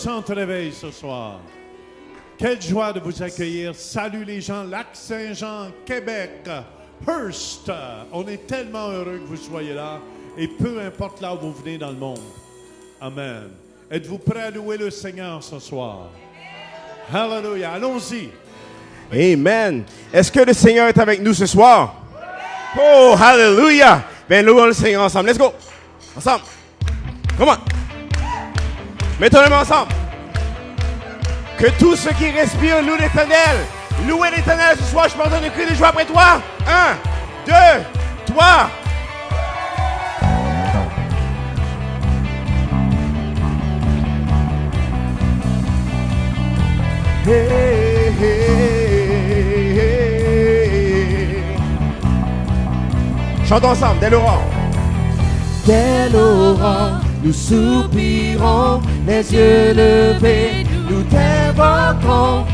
Centre Réveil ce soir. Quelle joie de vous accueillir. Salut les gens, Lac-Saint-Jean, Québec, Hearst. On est tellement heureux que vous soyez là. Et peu importe là où vous venez dans le monde. Amen. Êtes-vous prêts à louer le Seigneur ce soir? Hallelujah. Allons-y. Amen. Est-ce que le Seigneur est avec nous ce soir? Oh, hallelujah. Ben, louons le Seigneur ensemble. Let's go. Ensemble. Come on. Mettons-les mains ensemble. Que tous ceux qui respirent louent l'Éternel. Louez l'Éternel ce soir. Je m'entends un cri de joie après toi. 1, 2, 3. Hey, hey, hey. Chantons ensemble, dès l'aurore. Dès l'aurore, nous soupirons, les yeux levés, nous t'invoquons,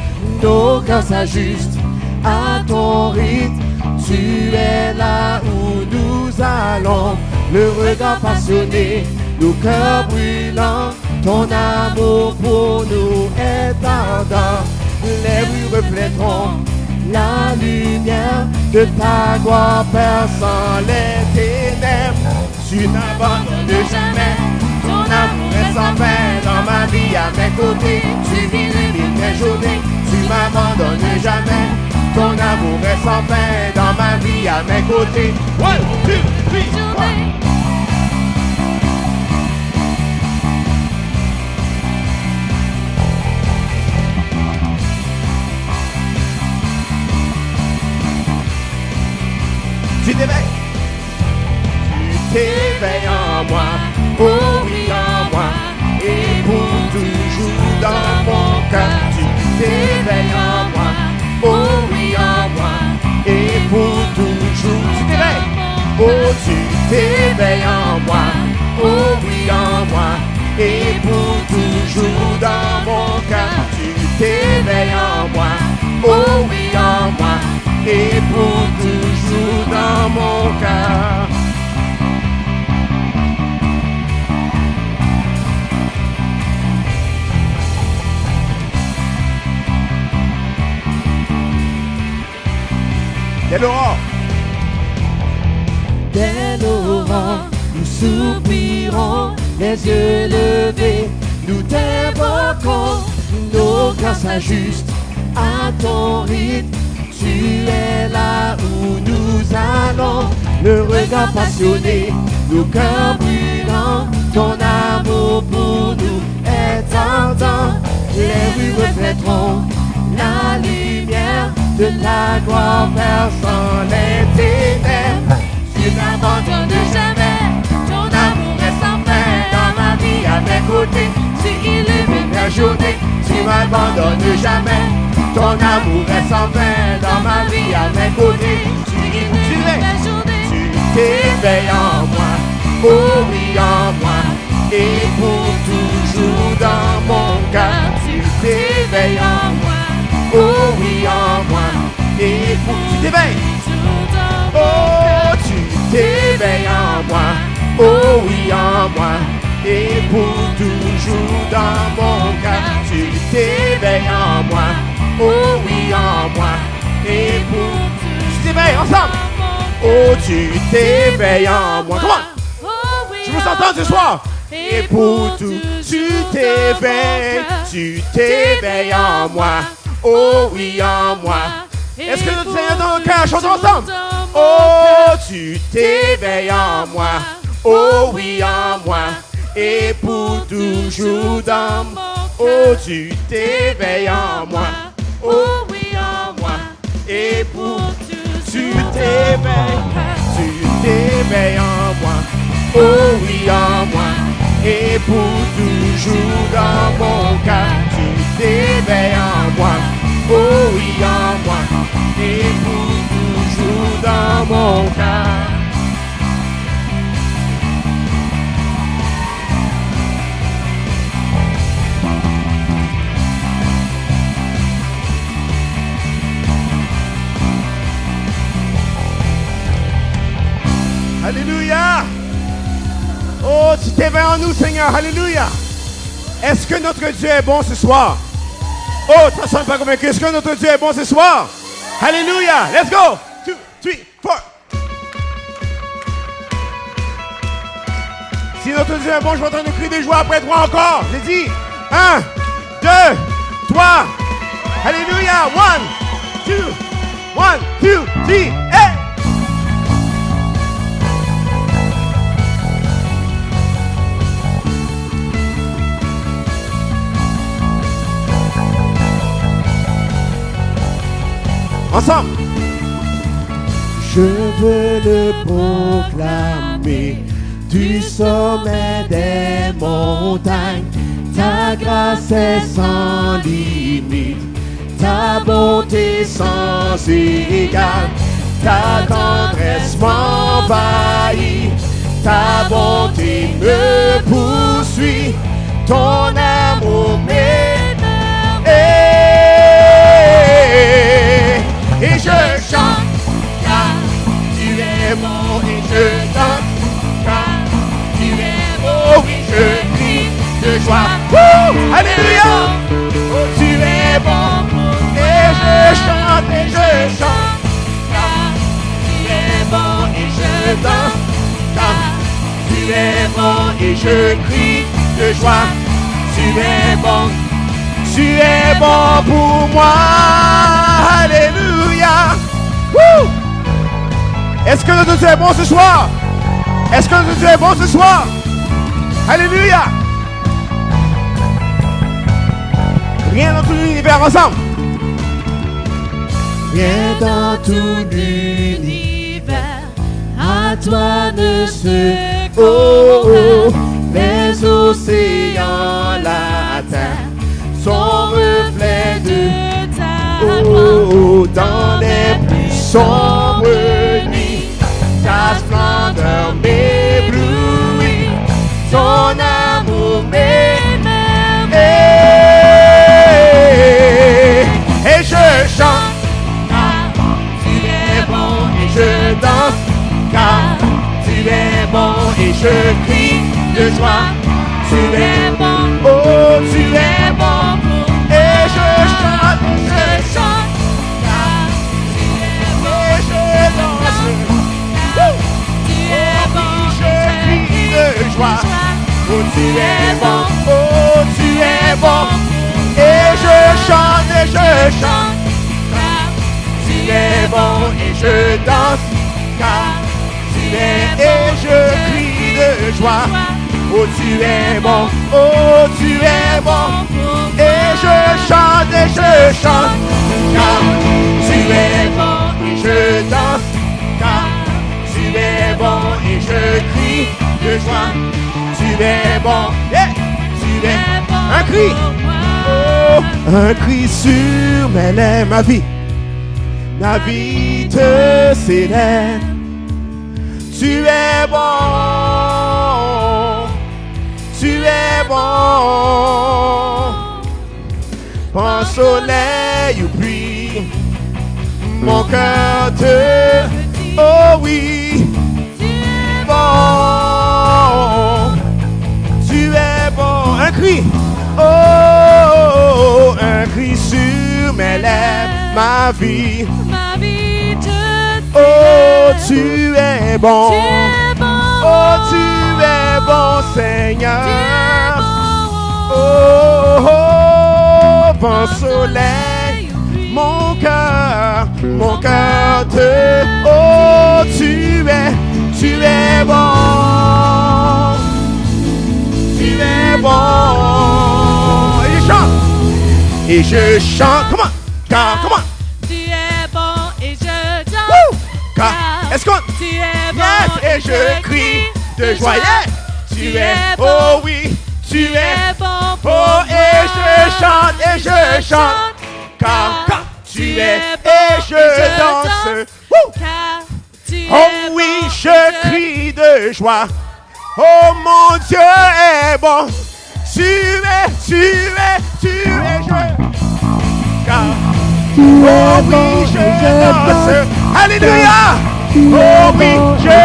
nos cœurs s'ajustent à ton rythme. Tu es là où nous allons, le regard passionné, nos cœurs brûlants. Ton amour pour nous est ardent. Les rues reflèteront la lumière de ta gloire perçant les ténèbres. Tu n'abandonnes jamais. Ton amour est sans fin dans ma vie à mes côtés. Tu illumines mes journées. Tu m'abandonnes jamais. Ton amour est sans fin dans ma vie à mes côtés. 1, 2, 3, 4. Tu t'éveilles. Tu t'éveilles en moi, oh oui en moi, et pour toujours dans mon cœur. Tu t'éveilles en moi, oh oui en moi, et pour toujours. Tu t'éveilles. Oh, tu t'éveilles en moi, oh oui en moi, et pour toujours dans mon cœur. Tu t'éveilles en moi, oh oui en moi, et pour toujours dans mon cœur. Dès l'aurore. Dès l'aurore, nous soupirons, les yeux levés, nous t'invoquons, nos cœurs s'ajustent à ton rythme. Tu es là où nous allons, le regard passionné, nos cœurs brûlants. Ton amour pour nous est ardent. Les rues reflèteront la lumière de ta gloire perçant les ténèbres. Tu n'abandonnes jamais. Ton amour est sans fin dans ma vie à mes côtés. Tu illumines mes journées. Tu m'abandonnes jamais. Ton amour est sans fin dans ma vie à mes côtés. Tu illumines mes journées. Tu t'éveilles en moi, oh oui en moi, et pour toujours dans mon cœur. Tu t'éveilles en moi, oh oui en moi, et pour tu t'éveilles. Oh, tu t'éveilles en moi, oh oui en moi, et pour toujours dans mon cœur. Tu t'éveilles en moi, oh oui en moi, et pour tu t'éveilles ensemble. Oh, tu t'éveilles en moi. Comment? Je vous entends ce soir. Et pour tout, tu t'éveilles en moi, oh oui en moi. Est-ce que nous sommes dans le cœur? Chantons ensemble. Oh, tu t'éveilles en moi, oh oui en moi, et pour toujours dans mon. Oh, tu t'éveilles en moi, oh oui en moi, et pour tu t'éveilles en moi, oh oui en moi, et pour toujours dans mon cœur. Tu t'éveilles en moi, oh oui en moi, et pour toujours dans mon cœur. Alléluia. Oh, tu t'éveilles en nous, Seigneur. Alléluia. Est-ce que notre Dieu est bon ce soir? Oh, ça ne semble pas convaincu. Est-ce que notre Dieu est bon ce soir? Alléluia. Let's go. 2, 3, 4. Si notre Dieu est bon, je vais entendre crier des joies après 3 encore. J'ai dit 1, 2, 3. Alléluia. 1, 2, 3, hey! Ensemble. Je veux le proclamer du sommet des montagnes. Ta grâce est sans limite, ta bonté sans égale, ta tendresse m'envahit, ta bonté me poursuit, ton amour m'émerveille. Et je chante, car tu es bon, et je danse, car tu es beau, et je crie de joie. Woo! Alléluia! Oh, tu es bon, et je chante, car tu es bon, et je danse, car tu es bon, et je crie de joie. Tu es bon. Tu es bon pour moi. Alléluia. Woo! Est-ce que notre Dieu est bon ce soir? Est-ce que notre Dieu est bon ce soir? Alléluia. Rien dans tout l'univers ensemble. Rien dans tout l'univers à toi ne se... Oh, oh, les océans, la terre, son reflet de ta oh, dans les plus sombres nuits, ta splendeur m'éblouit, ton amour m'émerveille. Et je chante, car tu es bon, et je danse, car tu es bon, et je crie de joie. Tu es bon, oh tu es bon, et je chante, car tu es bon, et je danse, tu es bon, je crie de joie. Oh tu es bon, oh tu es bon, et je chante, car tu es bon, et je danse, car tu es, et je crie de joie. Oh tu es bon, oh tu es bon, et je chante, car tu es bon, et je danse, car tu es bon, et je crie de joie. Tu es bon, yeah. Tu es bon, un cri, oh, un cri sur mes lèvres, ma vie te célèbre. Tu es bon. Tu es bon, en soleil ou pluie, mon cœur te, oh oui, tu es bon, tu es bon, un cri, oh, un cri sur mes lèvres, ma vie te, oh, tu es bon, oh, tu es bon, Seigneur. Oh, oh, bon soleil, mon cœur te. Oh, tu es bon. Tu es bon. Et je chante. Comment? Comment? Tu es bon et je danse. Est-ce qu'on? Tu es bon yes, et je crie de joie. Tu es, oh oui, tu es bon pour moi. Et je chante, car tu es, et je danse. Oh oui, je crie de joie. Oh mon Dieu est bon. Tu es, je. Car, oh oui, je danse. Alléluia. Oh oui, je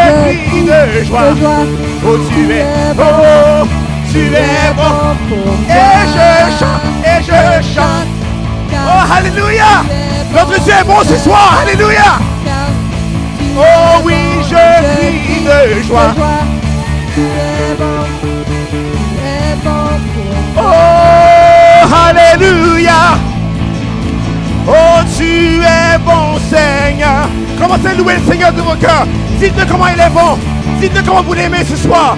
crie de joie. Oh tu es, oh tu es bon. Et je chante. Oh, alléluia. Notre Dieu est bon ce soir, alléluia. Oh oui, je crie de joie. Oh, alléluia. Oh, tu es bon, Seigneur. Commencez à louer le Seigneur de vos cœurs. Dites-le comment il est bon. Dites-le comment vous l'aimez ce soir.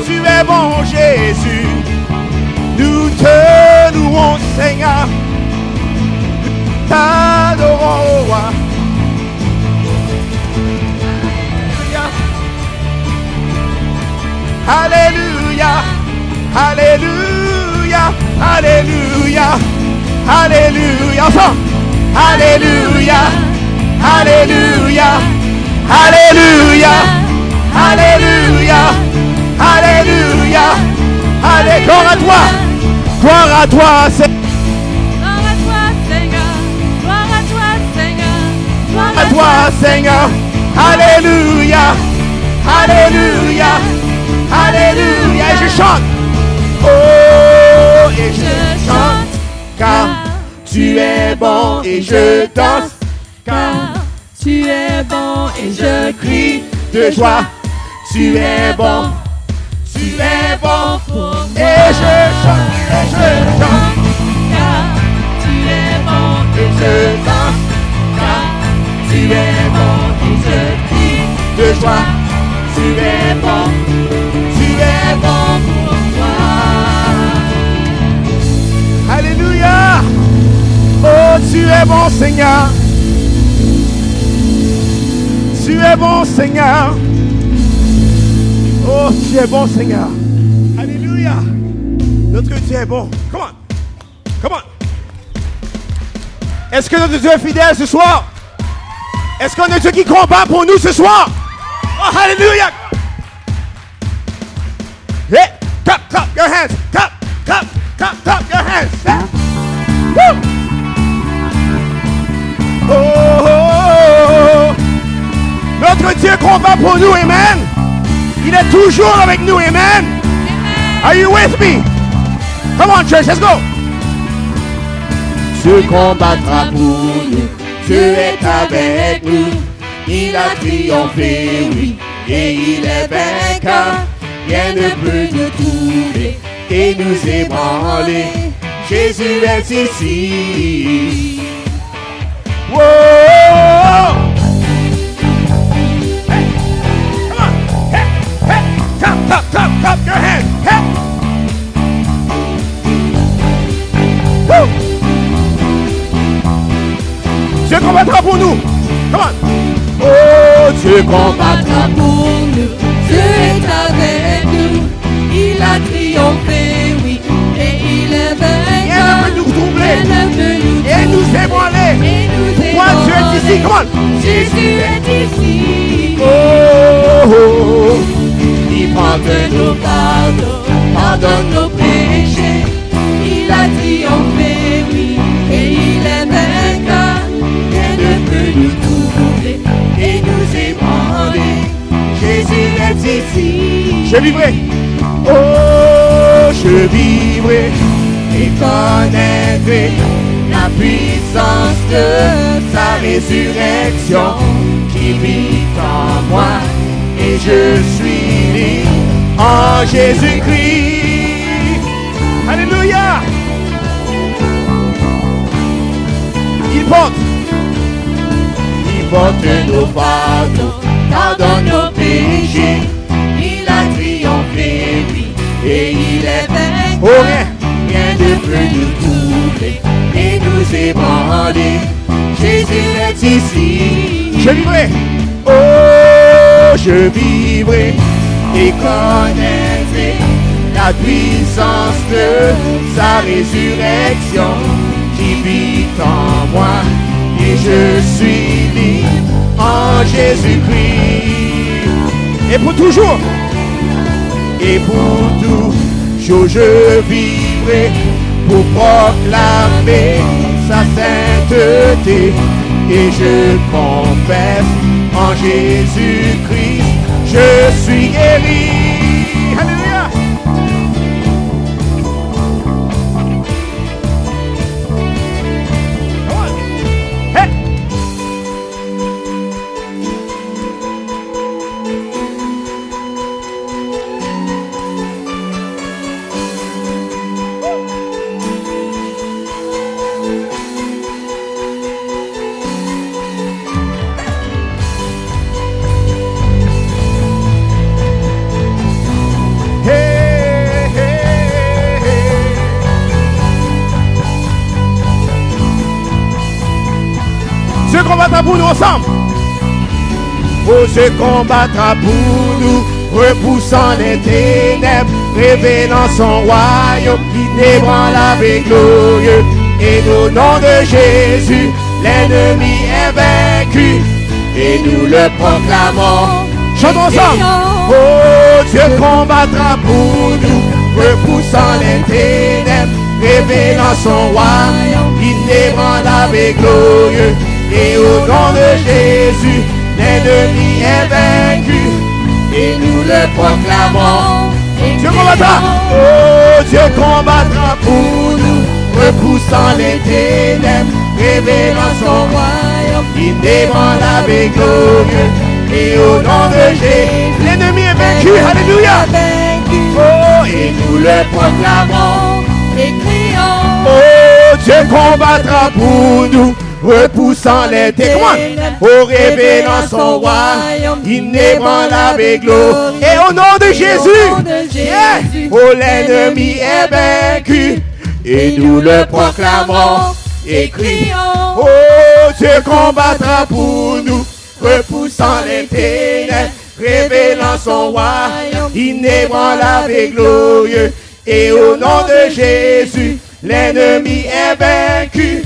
Tu es bon, Jésus. Nous te louons, Seigneur. Nous t'adorons, roi. Alléluia. Alléluia. Alléluia. Alléluia. Ensemble. Alléluia. Alléluia. Alléluia. Alléluia. Alléluia. Allez, gloire à toi. Gloire à toi, Seigneur. Gloire à toi, Seigneur. Gloire À toi, Seigneur. Alléluia. Alléluia. Alléluia. Et je chante. Oh, et je chante. Car tu es bon et je danse. car tu es bon et je crie De joie. Tu es bon. Tu es bon. pour Et moi. je chante. Et je chante. Car tu es bon Et je danse. car tu es bon et je crie De joie. Tu es bon. Tu es bon. pour moi. Alléluia. Oh, tu es bon, Seigneur. Tu es bon, Seigneur. Oh, tu es bon, Seigneur. Alléluia. Notre Dieu est bon. Come on. Come on. Est-ce que notre Dieu est fidèle ce soir? Est-ce qu'on a un Dieu qui combat pour nous ce soir? Oh, Alléluia. Yeah. Clap your hands. Clap your hands. Yeah. Woo. Oh, oh, oh. Notre Dieu combat pour nous, amen. Il est toujours avec nous, amen. Are you with me? Come on, church, let's go. Dieu combattra pour nous, Dieu est avec nous, il a triomphé, oui, et il est vainqueur, rien ne peut nous trouver et nous ébranler, Jésus est ici. Whoa! Hey, come on, hey, clap your hands, hey. Woo! Dieu combattra pour nous. Come on. Oh, Dieu combattra. Combattra pour nous, Dieu est avec nous, il a triomphé, oui, et il est Rien ne vainqueur. peut nous troubler Rien ne peut nous et nous ébranler. et nous Toi, Dieu est ici. Come on. Jésus est ici. Oh, oh, oh. Il pardonne nos pardons, Pardonne nos péchés, il a triomphé, oui, et il est vainqueur. Rien ne peut nous troubler et nous ébranler. Jésus est ici. Je vivrai. Oh, je vivrai et connaîtrai la puissance de sa résurrection qui vit en moi et je suis libre en Jésus-Christ. Alléluia. Il porte nos fardeaux, Pardonne nos péchés, il a triomphé, oui, et il est oh vainqueur. rien Rien ne peut nous troubler et nous ébranler. Jésus est ici. Je vivrai, oh, je vivrai et connaîtrai la puissance de sa résurrection qui vit en moi et je suis libre en Jésus-Christ. Et pour toujours, je vivrai pour proclamer sa sainteté et je confesse en Jésus-Christ, je suis guéri. Alléluia. Dieu combattra pour nous ensemble. Oh, Dieu combattra pour nous, repoussant les ténèbres, révélant son royaume, inébranlable et glorieux. Et au nom de Jésus, l'ennemi est vaincu, et nous le proclamons. Chantons ensemble. Oh, Dieu combattra pour nous, repoussant les ténèbres, révélant son royaume, inébranlable et glorieux. Et au nom de Jésus, l'ennemi est vaincu, et nous le proclamons. Dieu combattra. Oh, Dieu combattra pour nous, repoussant les ténèbres, révélant son royaume, inébranlable et glorieux. Et au nom de Jésus, l'ennemi est vaincu. Alléluia. Oh, et nous le proclamons et crions. Oh, Dieu combattra pour nous, repoussant les ténèbres, oh, révélant son royaume, inébranlable et glorieux. Et au nom de Jésus, yeah. Oh, l'ennemi est vaincu, et nous le proclamons et crions. Oh, Dieu combattra pour nous, repoussant les ténèbres, révélant son royaume, inébranlable et glorieux. Et au nom de Jésus, l'ennemi est vaincu,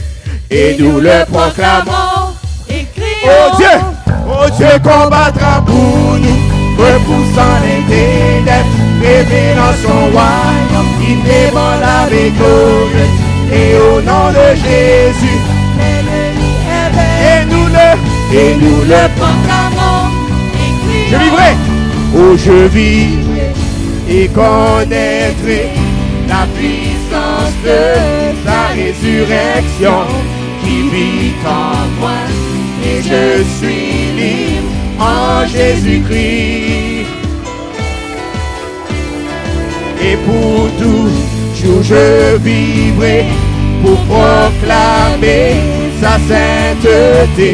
et nous le proclamons et crions. Oh Dieu combattra pour nous, repoussant les ténèbres, révélant son royaume, inébranlable et glorieux. Et au nom de Jésus, l'ennemi est vaincu, et nous le proclamons et crions. Je vivrai. Oh, je vivrai et connaîtrai la puissance de sa résurrection qui vit en moi, et je suis libre en Jésus-Christ. Et pour toujours je vivrai pour proclamer sa sainteté,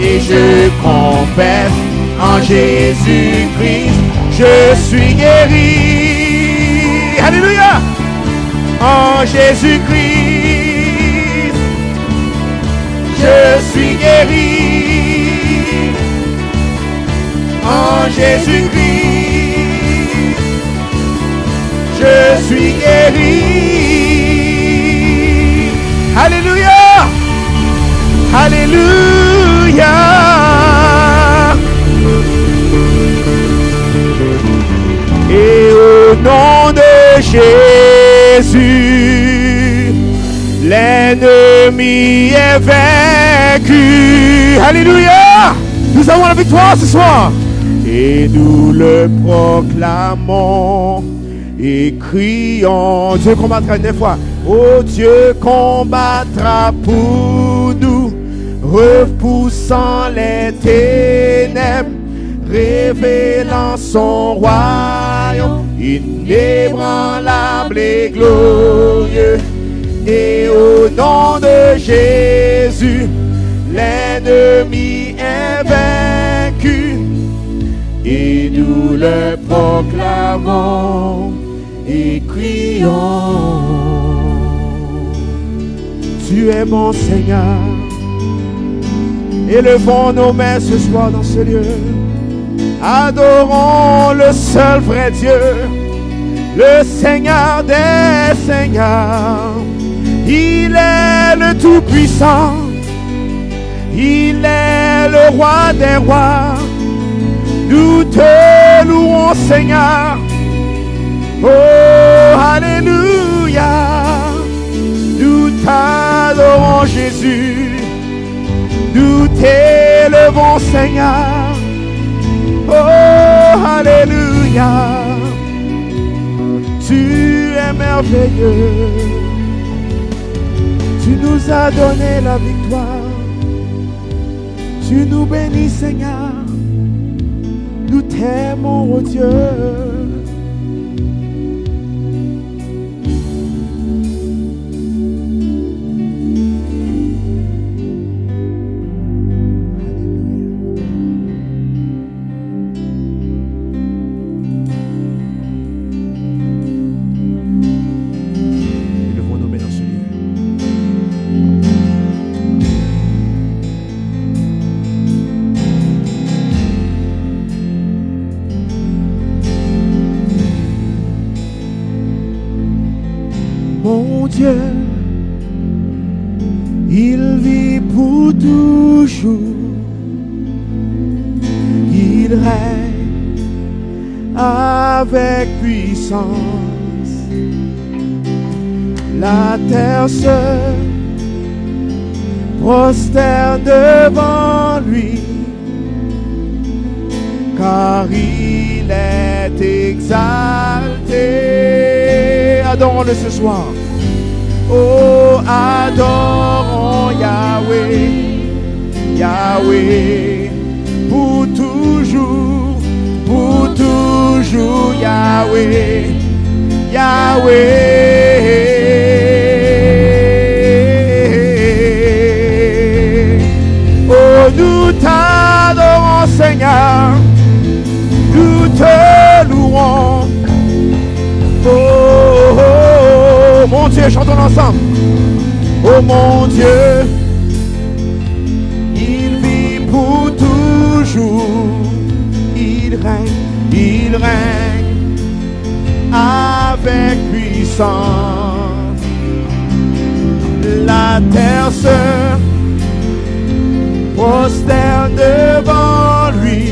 et je confesse en Jésus-Christ, je suis guéri. Alléluia. En Jésus-Christ, je suis guéri. En Jésus-Christ, je suis guéri. Alléluia. Alléluia. Et au nom de Jésus, l'ennemi est vaincu. Alléluia. Nous avons la victoire ce soir. Et nous le proclamons et crions. Dieu combattra une fois. Oh, Dieu combattra pour nous, repoussant les ténèbres, révélant son royaume, inébranlable et glorieux. Et au nom de Jésus, l'ennemi est vaincu, et nous le proclamons et crions. Tu es mon Seigneur. Élevons nos mains ce soir dans ce lieu. Adorons le seul vrai Dieu, le Seigneur des Seigneurs. Il est le Tout-Puissant, il est le Roi des Rois. Nous te louons, Seigneur. Oh, alléluia. Nous t'adorons, Jésus. Nous t'élevons, Seigneur. Oh, alléluia. Tu es merveilleux. Tu nous as donné la victoire. Tu nous bénis, Seigneur. Nous t'aimons, oh Dieu. Dieu, il vit pour toujours. Il règne avec puissance. La terre se prosterne devant lui, car il est exalté. Adorons-le ce soir. Oh, adorons Yahweh, Yahweh, pour toujours, Yahweh, Yahweh. Oh, nous t'adorons Seigneur, nous te louons. Oh, oh, oh, mon Dieu, chantons ensemble. Oh mon Dieu, il vit pour toujours. Il règne avec puissance. La terre se prosterne devant lui,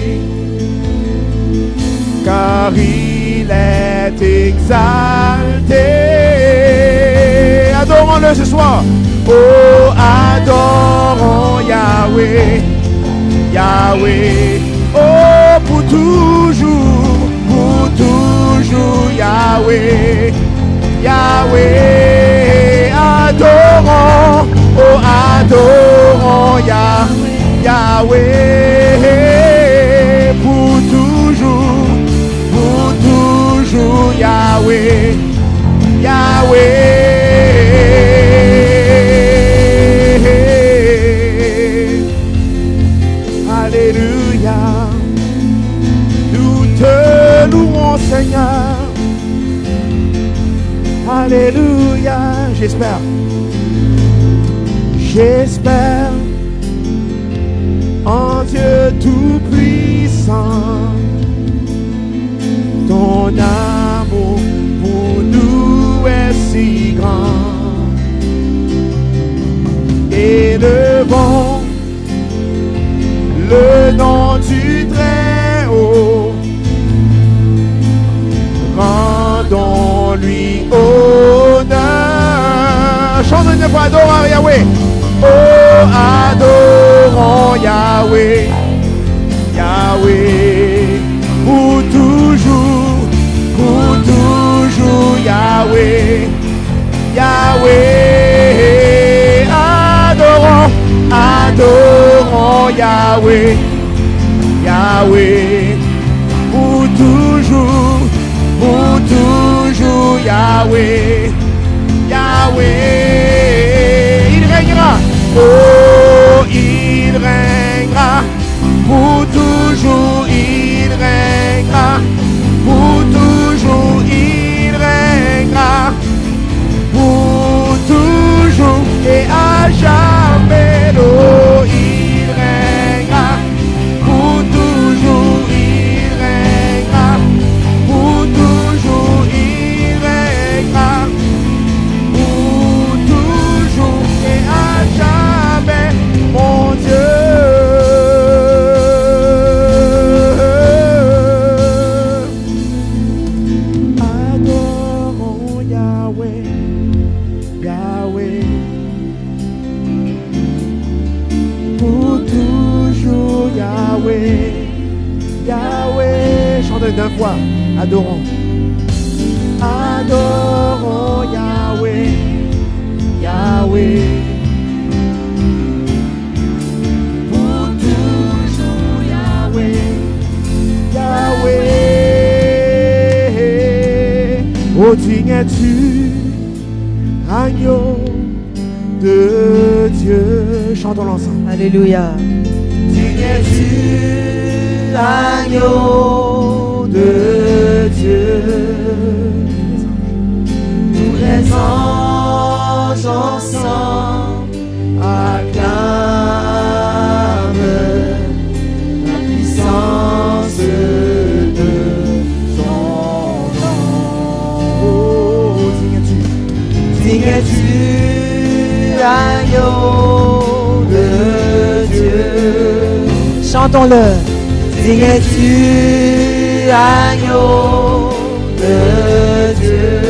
car il est exalté. Adorons-le ce soir. Oh, adorons Yahweh, Yahweh. Oh, pour toujours, Yahweh, Yahweh. Adorons, oh, adorons Yahweh, Yahweh. Pour toujours, Yahweh, Yahweh. Alléluia, nous te louons Seigneur. Alléluia, j'espère en Dieu tout-puissant. Ton amour pour nous est si grand. Élevons le nom du Très-Haut, rendons-lui honneur. Chantons une fois, adorons Yahweh. Oh, adorons Yahweh, Yahweh, pour toujours, Yahweh, Yahweh. Adorons Yahweh, Yahweh, pour toujours, Yahweh, Yahweh. Il règnera, oh, il règnera, pour toujours, il règnera, pour toujours, il règnera, pour toujours et à jamais. Oh, il règnera, pour toujours, il règnera, pour toujours, il règnera, pour toujours et à jamais, mon Dieu. Adorons Yahweh, Yahweh, pour toujours, Yahweh, Yahweh. Chantez deux fois, adorons. Adorons Yahweh, Yahweh, pour toujours, Yahweh, Yahweh. Oh, digne es-tu, agneau de Dieu. Chantons l'ensemble. Alléluia. Digne es-tu, agneau de Dieu. Tous les anges ensemble acclament la puissance de son nom. Oh, digne es-tu, agneau de Dieu. Chantons-le. Digne es-tu, agneau de Dieu.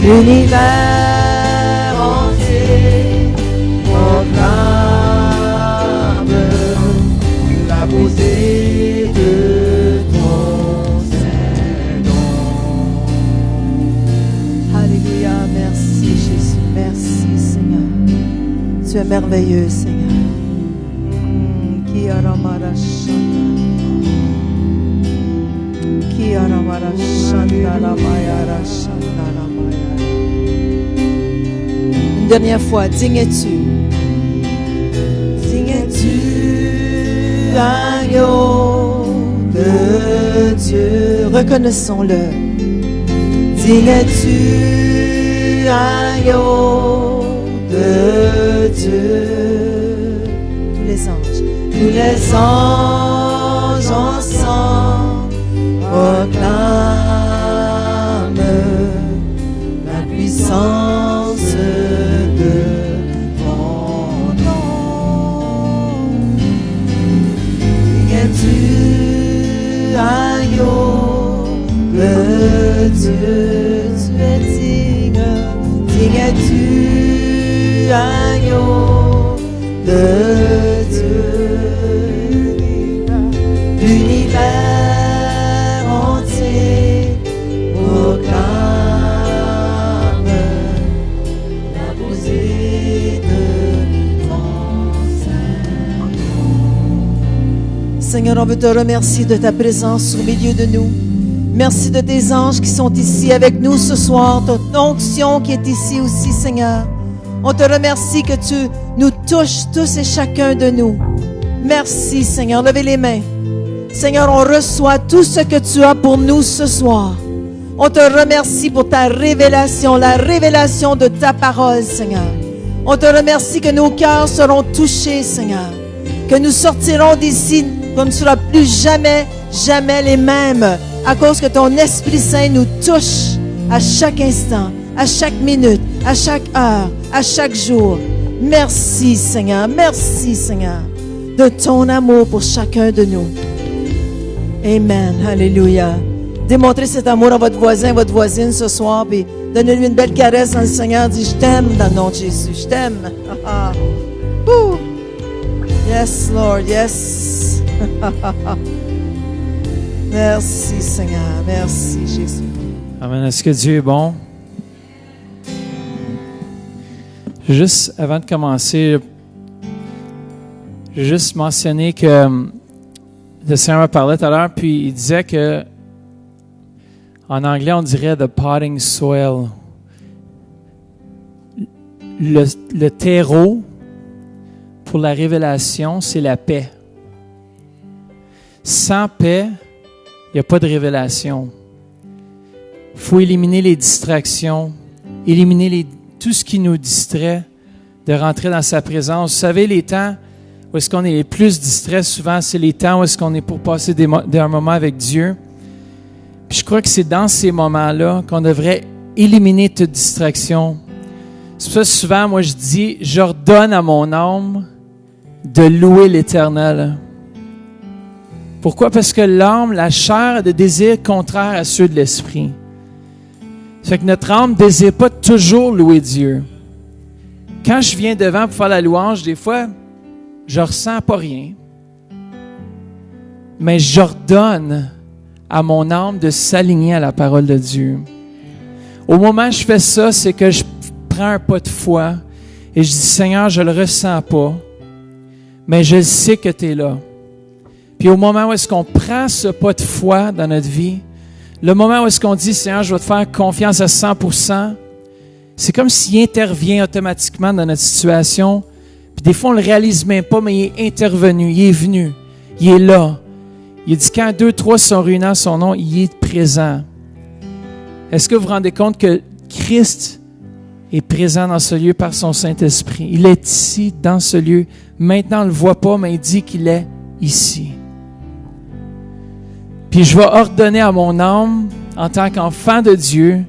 L'univers entier proclame la beauté de ton Saint-Nom. Alléluia, merci Jésus, merci Seigneur. Tu es merveilleux Seigneur. Une dernière fois, digne es-tu, agneau de Dieu. Reconnaissons-le. Digne es-tu, agneau de Dieu. Tous les anges ensemble proclament la puissance de ton nom. Digne es-tu, agneau de Dieu, tu es digne. Digne es-tu, agneau de Dieu. L'univers entier proclame la beauté de ton Saint-Nom. Seigneur, on veut te remercier de ta présence au milieu de nous. Merci de tes anges qui sont ici avec nous ce soir, ton onction qui est ici aussi, Seigneur. On te remercie que tu nous touches tous et chacun de nous. Merci, Seigneur. Levez les mains. Seigneur, on reçoit tout ce que tu as pour nous ce soir. On te remercie pour ta révélation, la révélation de ta parole, Seigneur. On te remercie que nos cœurs seront touchés, Seigneur. Que nous sortirons d'ici comme ne sera plus jamais, jamais les mêmes, à cause que ton Esprit Saint nous touche à chaque instant, à chaque minute, à chaque heure, à chaque jour. Merci, Seigneur. Merci, Seigneur, de ton amour pour chacun de nous. Amen. Alléluia. Démontrez cet amour à votre voisin, votre voisine ce soir, puis donnez-lui une belle caresse dans le Seigneur. Dis, je t'aime dans le nom de Jésus. Je t'aime. Yes, Lord. Yes. Merci, Seigneur. Merci, Jésus. Amen. Est-ce que Dieu est bon? Juste avant de commencer, je vais juste mentionner que le Seigneur m'a parlé tout à l'heure, puis il disait que en anglais, on dirait the potting soil. Le terreau pour la révélation, c'est la paix. Sans paix, il n'y a pas de révélation. Il faut éliminer les distractions, éliminer tout ce qui nous distrait de rentrer dans sa présence. Vous savez, les temps où est-ce qu'on est les plus distraits, souvent, c'est les temps où est-ce qu'on est pour passer un moment avec Dieu. Puis je crois que c'est dans ces moments-là qu'on devrait éliminer toute distraction. C'est pour ça que souvent, moi, je dis, j'ordonne à mon âme de louer l'Éternel. Pourquoi? Parce que l'âme, la chair, a des désirs contraires à ceux de l'esprit. Ça fait que notre âme ne désire pas toujours louer Dieu. Quand je viens devant pour faire la louange, des fois, je ne ressens pas rien. Mais j'ordonne à mon âme de s'aligner à la parole de Dieu. Au moment où je fais ça, c'est que je prends un pas de foi et je dis, Seigneur, je ne le ressens pas, mais je sais que tu es là. Puis au moment où est-ce qu'on prend ce pas de foi dans notre vie, le moment où est-ce qu'on dit, Seigneur, je vais te faire confiance à 100%, c'est comme s'il intervient automatiquement dans notre situation. Puis des fois, on ne le réalise même pas, mais il est intervenu, il est venu, il est là. Il dit, quand 2, 3 sont réunis en son nom, il est présent. Est-ce que vous vous rendez compte que Christ est présent dans ce lieu par son Saint-Esprit? Il est ici, dans ce lieu. Maintenant, on ne le voit pas, mais il dit qu'il est ici. Puis je vais ordonner à mon âme, en tant qu'enfant de Dieu,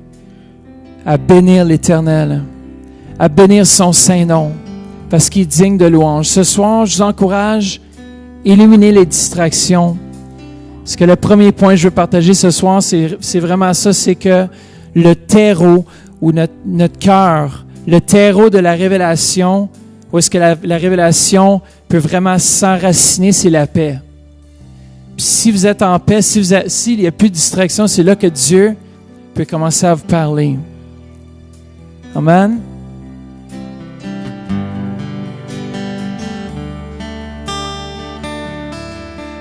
à bénir l'Éternel, à bénir son Saint-Nom parce qu'il est digne de louange. Ce soir, je vous encourage à éliminer les distractions. Parce que le premier point que je veux partager ce soir, c'est vraiment ça, c'est que le terreau ou notre cœur, le terreau de la révélation, où est-ce que la révélation peut vraiment s'enraciner, c'est la paix. Puis si vous êtes en paix, s'il n'y a plus de distraction, c'est là que Dieu peut commencer à vous parler. Amen.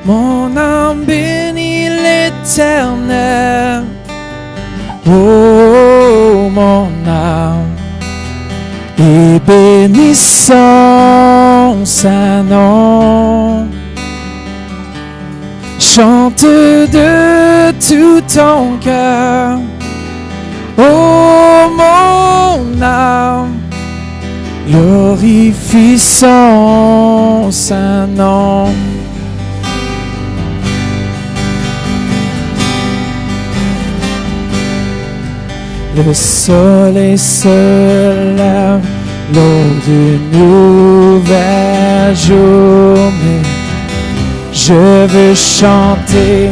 Mon âme bénit l'Éternel. Oh, mon âme, et bénissons sa nom. Chante de tout ton cœur. Oh, mon âme, glorifie son saint nom. Le soleil se lève, l'aube d'une nouvelle journée. Je veux chanter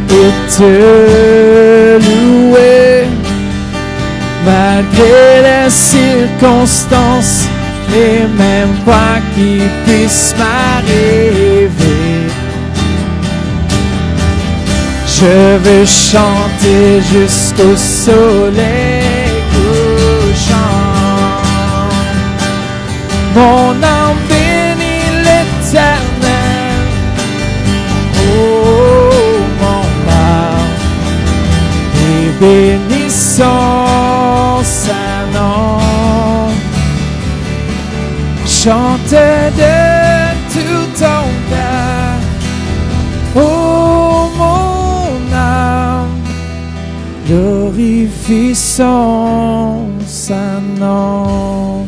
et te louer, malgré les circonstances, et même quoi qui puisse m'arriver. Je veux chanter jusqu'au soleil couchant. Mon âme bénit l'Éternel. Oh, mon âme, et bénissons sa nom. Chante de tout ton cœur. Oh, mon âme, glorifie son saint nom.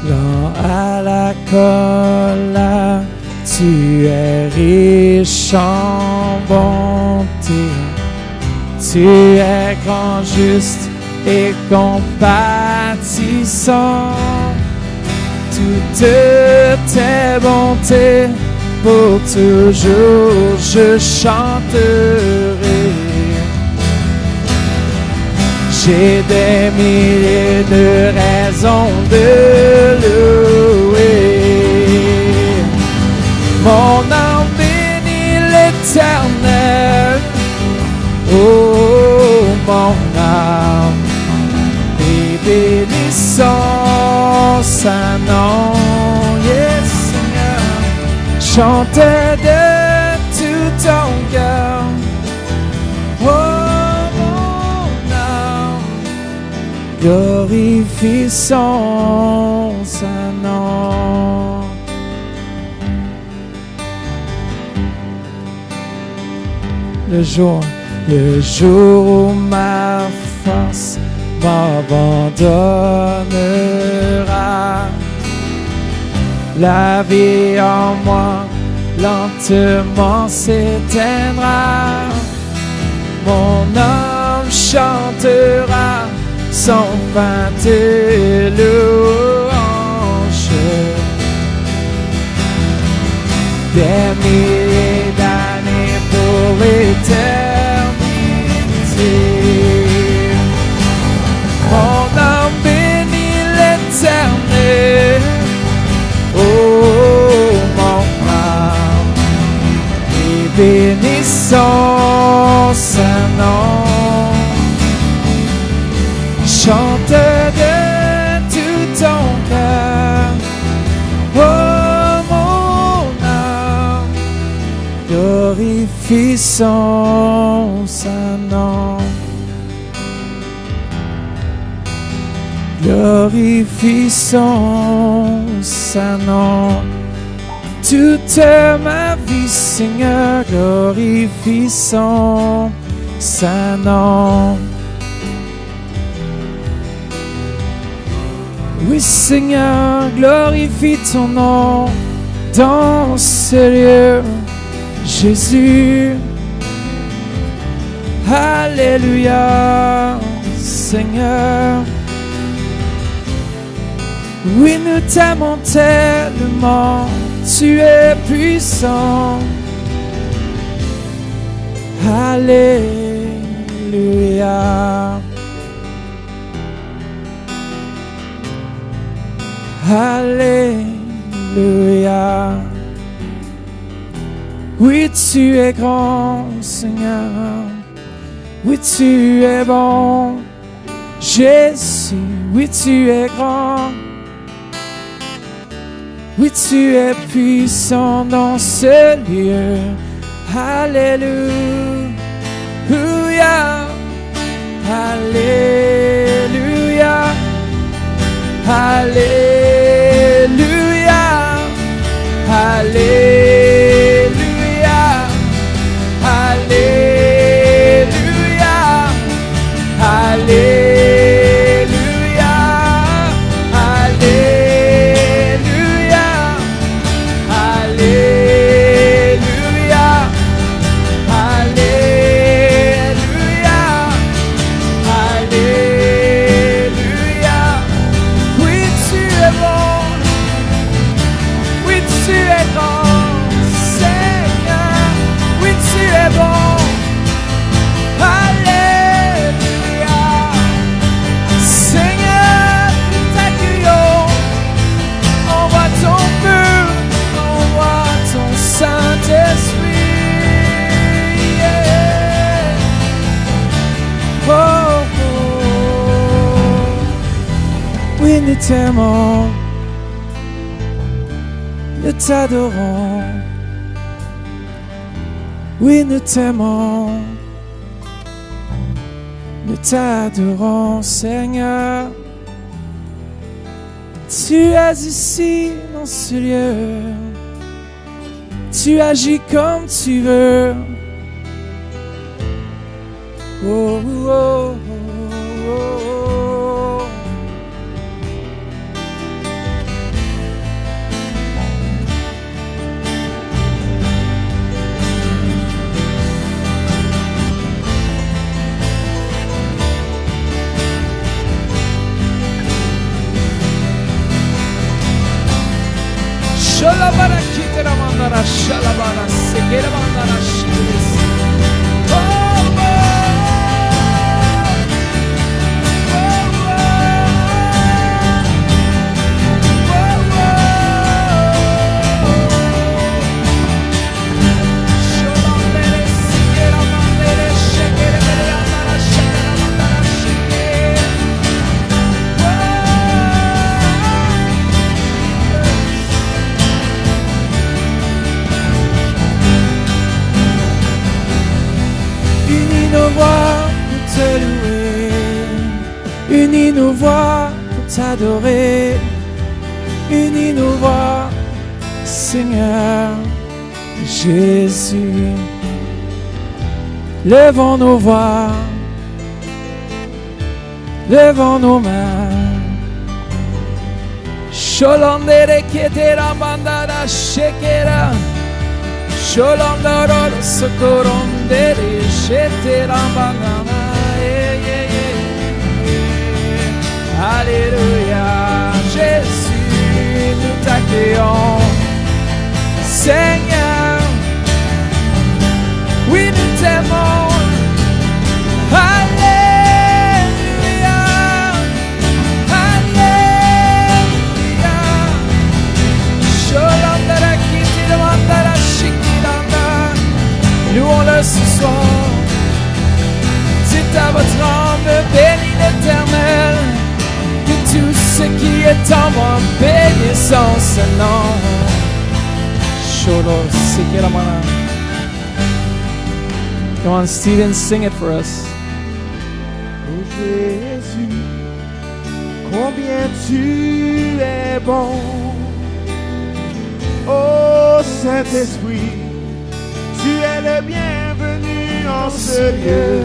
Lent à la colère, tu es riche en bonté. Tu es grand, juste et compatissant. Toutes tes bontés, pour toujours je chanterai. J'ai des milliers de raisons de louer. Mon âme bénit l'Éternel. Oh, mon âme, et bénissons sa nom. Yes, Seigneur, chante de tout ton cœur. Oh, mon âme, glorifie son saint nom. Le jour où ma force m'abandonnera, la vie en moi lentement s'éteindra. Mon âme chantera sans fin tes louanges. Des milliers d'années pour l'éternité. Mon âme bénit l'Éternel. Oh, mon âme, et bénissons sa nom. Chante de tout ton cœur. Oh, mon âme, glorifie son saint nom. Glorifie son saint nom. Toute ma vie, Seigneur, glorifie son saint nom. Oui, Seigneur, glorifie ton nom dans ce lieu, Jésus. Alléluia, Seigneur. Oui, nous t'aimons tellement, tu es puissant. Alléluia. Alléluia. Oui, tu es grand, Seigneur. Oui, tu es bon, Jésus. Oui, tu es grand. Oui, tu es puissant dans ce lieu. Alléluia. Alléluia. Alléluia. Alléluia. Alléluia. Alléluia. Alléluia. Alléluia. Alléluia. Alléluia. Oui, tu es bon. Oui, tu es grand, Seigneur. Oui, tu es bon. Alléluia. Seigneur, nous t'accueillons. Envoie ton feu, envoie ton Saint-Esprit. Yeah. Oh, oh. Oui, nous t'aimons. Nous t'adorons. Oui, nous t'aimons. Nous t'adorons, Seigneur. Tu es ici dans ce lieu. Tu agis comme tu veux. Oh, oh, oh, oh, oh. Shalabara kitera mandara shalabara sekera mandara shiris. Oh, oh, Shalabara sekera mandara shekera mandara shekera mandara shekera. Unis nos voix pour te louer, unis nos voix pour t'adorer, unis nos voix, Seigneur Jésus. Levons nos voix, levons nos mains. Sholondere ketera mandara shekera. Sholondoro socorondere shetera mandara. Alléluia, Jésus, nous t'accueillons. Seigneur, oui, nous t'aimons. Alléluia, Alléluia. Sholondere ketera mandara shekera. Louons-le ce soir. C'est à votre âme, bénis l'Éternel. Que tout ce qui est en moi bénisse en ce nom. Sholo Sekeramana. Come on, Stephen, sing it for us. Oh Jésus, combien tu es bon. Oh Saint-Esprit, tu es le bienvenu en ce lieu.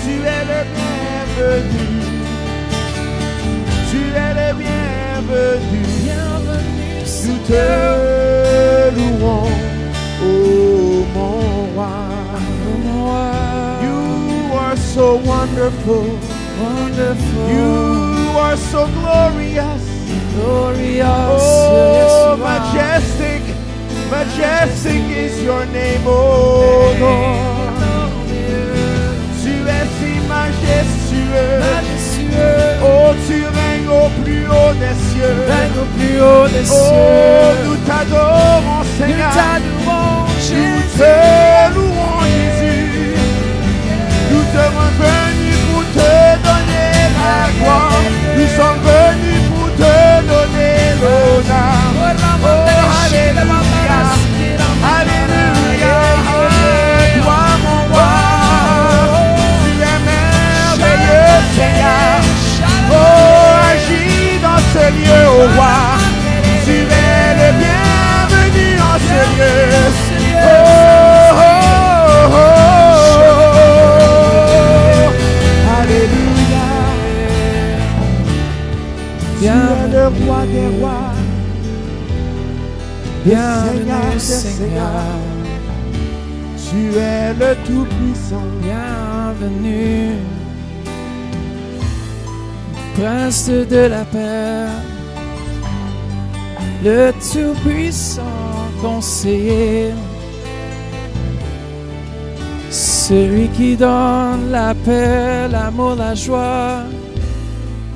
Tu es le bienvenu. Tu es le bienvenu. Nous te louons, oh mon roi. so wonderful. Wonderful. You are so glorious. Glorious. Oh, majestic, majestic is your name, oh Lord. Tu es si majestueux. Oh, tu règnes au plus haut des cieux. Règne au plus haut des Oh, cieux. nous t'adorons, Nous Seigneur. t'adorons, Nous Jésus. te louons, Jésus. Nous sommes venus pour te donner la gloire. Nous sommes venus pour te donner l'honneur. Oh, alléluia. Alléluia. Toi, mon roi. Tu es merveilleux, Seigneur. Oh, agis dans ce lieu, oh roi. Tu es le bienvenu en ce lieu. Oh, oh, oh, oh. Alléluia. Tu es le roi des rois. Le Seigneur Bienvenue, des Seigneur. seigneurs. Tu es le Tout-Puissant. Bienvenue, Prince de la paix, le Tout-Puissant conseiller, celui qui donne la paix, l'amour, la joie.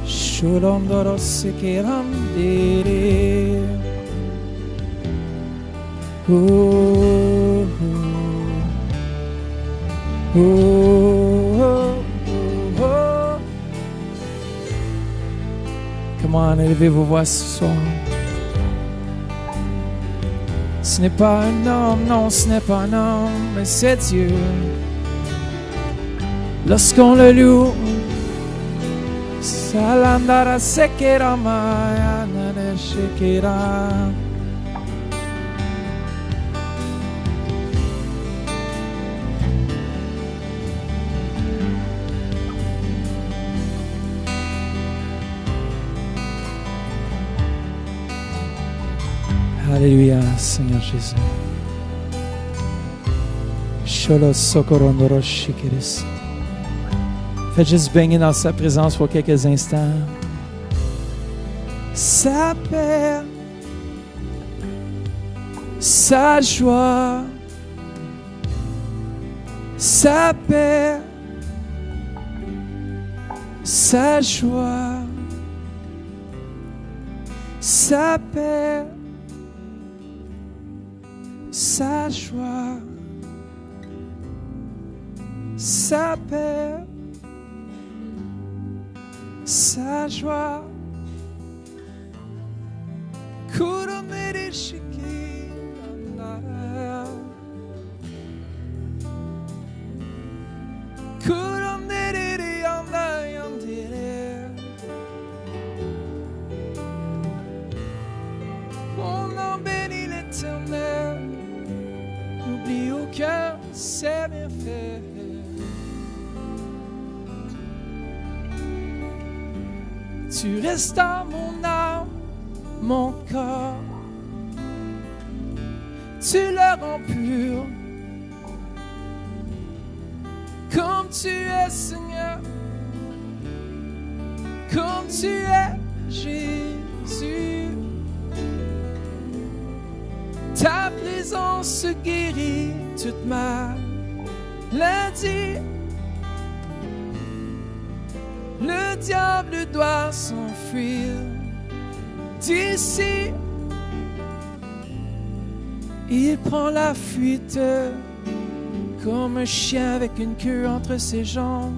Sholom sekeram dere. Oh, oh, oh, oh, oh. Come on, élevez vos voix ce soir. Ce n'est pas un homme, non, ce n'est pas un homme, mais c'est Dieu. Lorsqu'on le loue, Salandara sekera maya nare shekera. Alléluia, Seigneur Jésus. Sholos socorondoro shikeres. Faites juste baigner dans sa présence pour quelques instants. Sa paix, sa joie, sa paix, sa joie, sa paix, sa joie, sa paix, sa joie. Kurumiri shikirandara, kurumiri yandayandire. On en bénit l'Éternel, n'oublie aucun ses bienfaits. Tu restes dans mon âme, mon corps, tu le rends pur, comme tu es, Seigneur, comme tu es, Jésus. Ta présence guérit toute maladie. Le diable doit s'enfuir d'ici. Il prend la fuite comme un chien avec une queue entre ses jambes.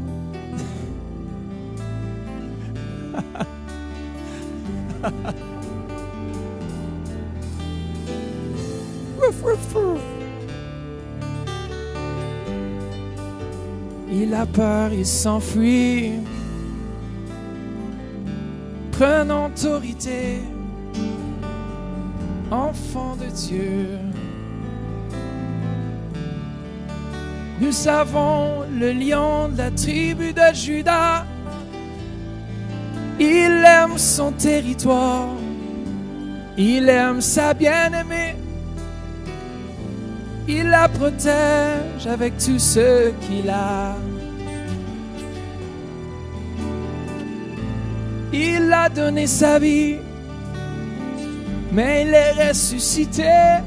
Il a peur, il s'enfuit. Prenons autorité, enfant de Dieu. Nous avons le lion de la tribu de Juda. Il aime son territoire. Il aime sa bien-aimée. Il la protège avec tout ce qu'il a. Il a donné sa vie, mais il est ressuscité.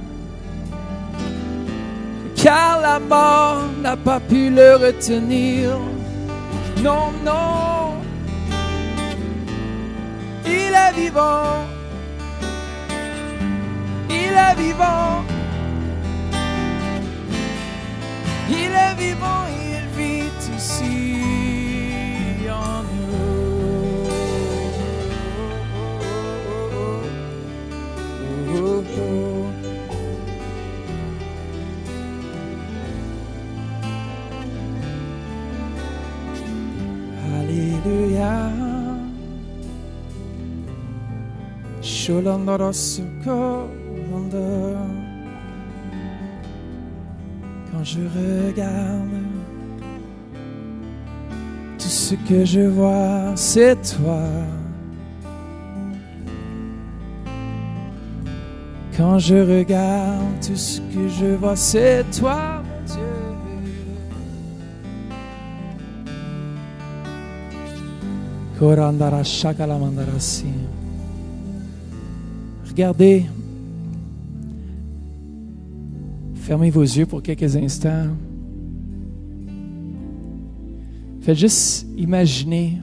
Car la mort n'a pas pu le retenir. Non, non. Il est vivant. Il est vivant. Il est vivant, il vit ici en nous. Oh, oh, oh. Alléluia. Quand je regarde, tout ce que je vois, c'est toi. Quand je regarde, tout ce que je vois, c'est toi, mon Dieu. Korandara shakalamandarasi. Regardez. Fermez vos yeux pour quelques instants. Faites juste imaginer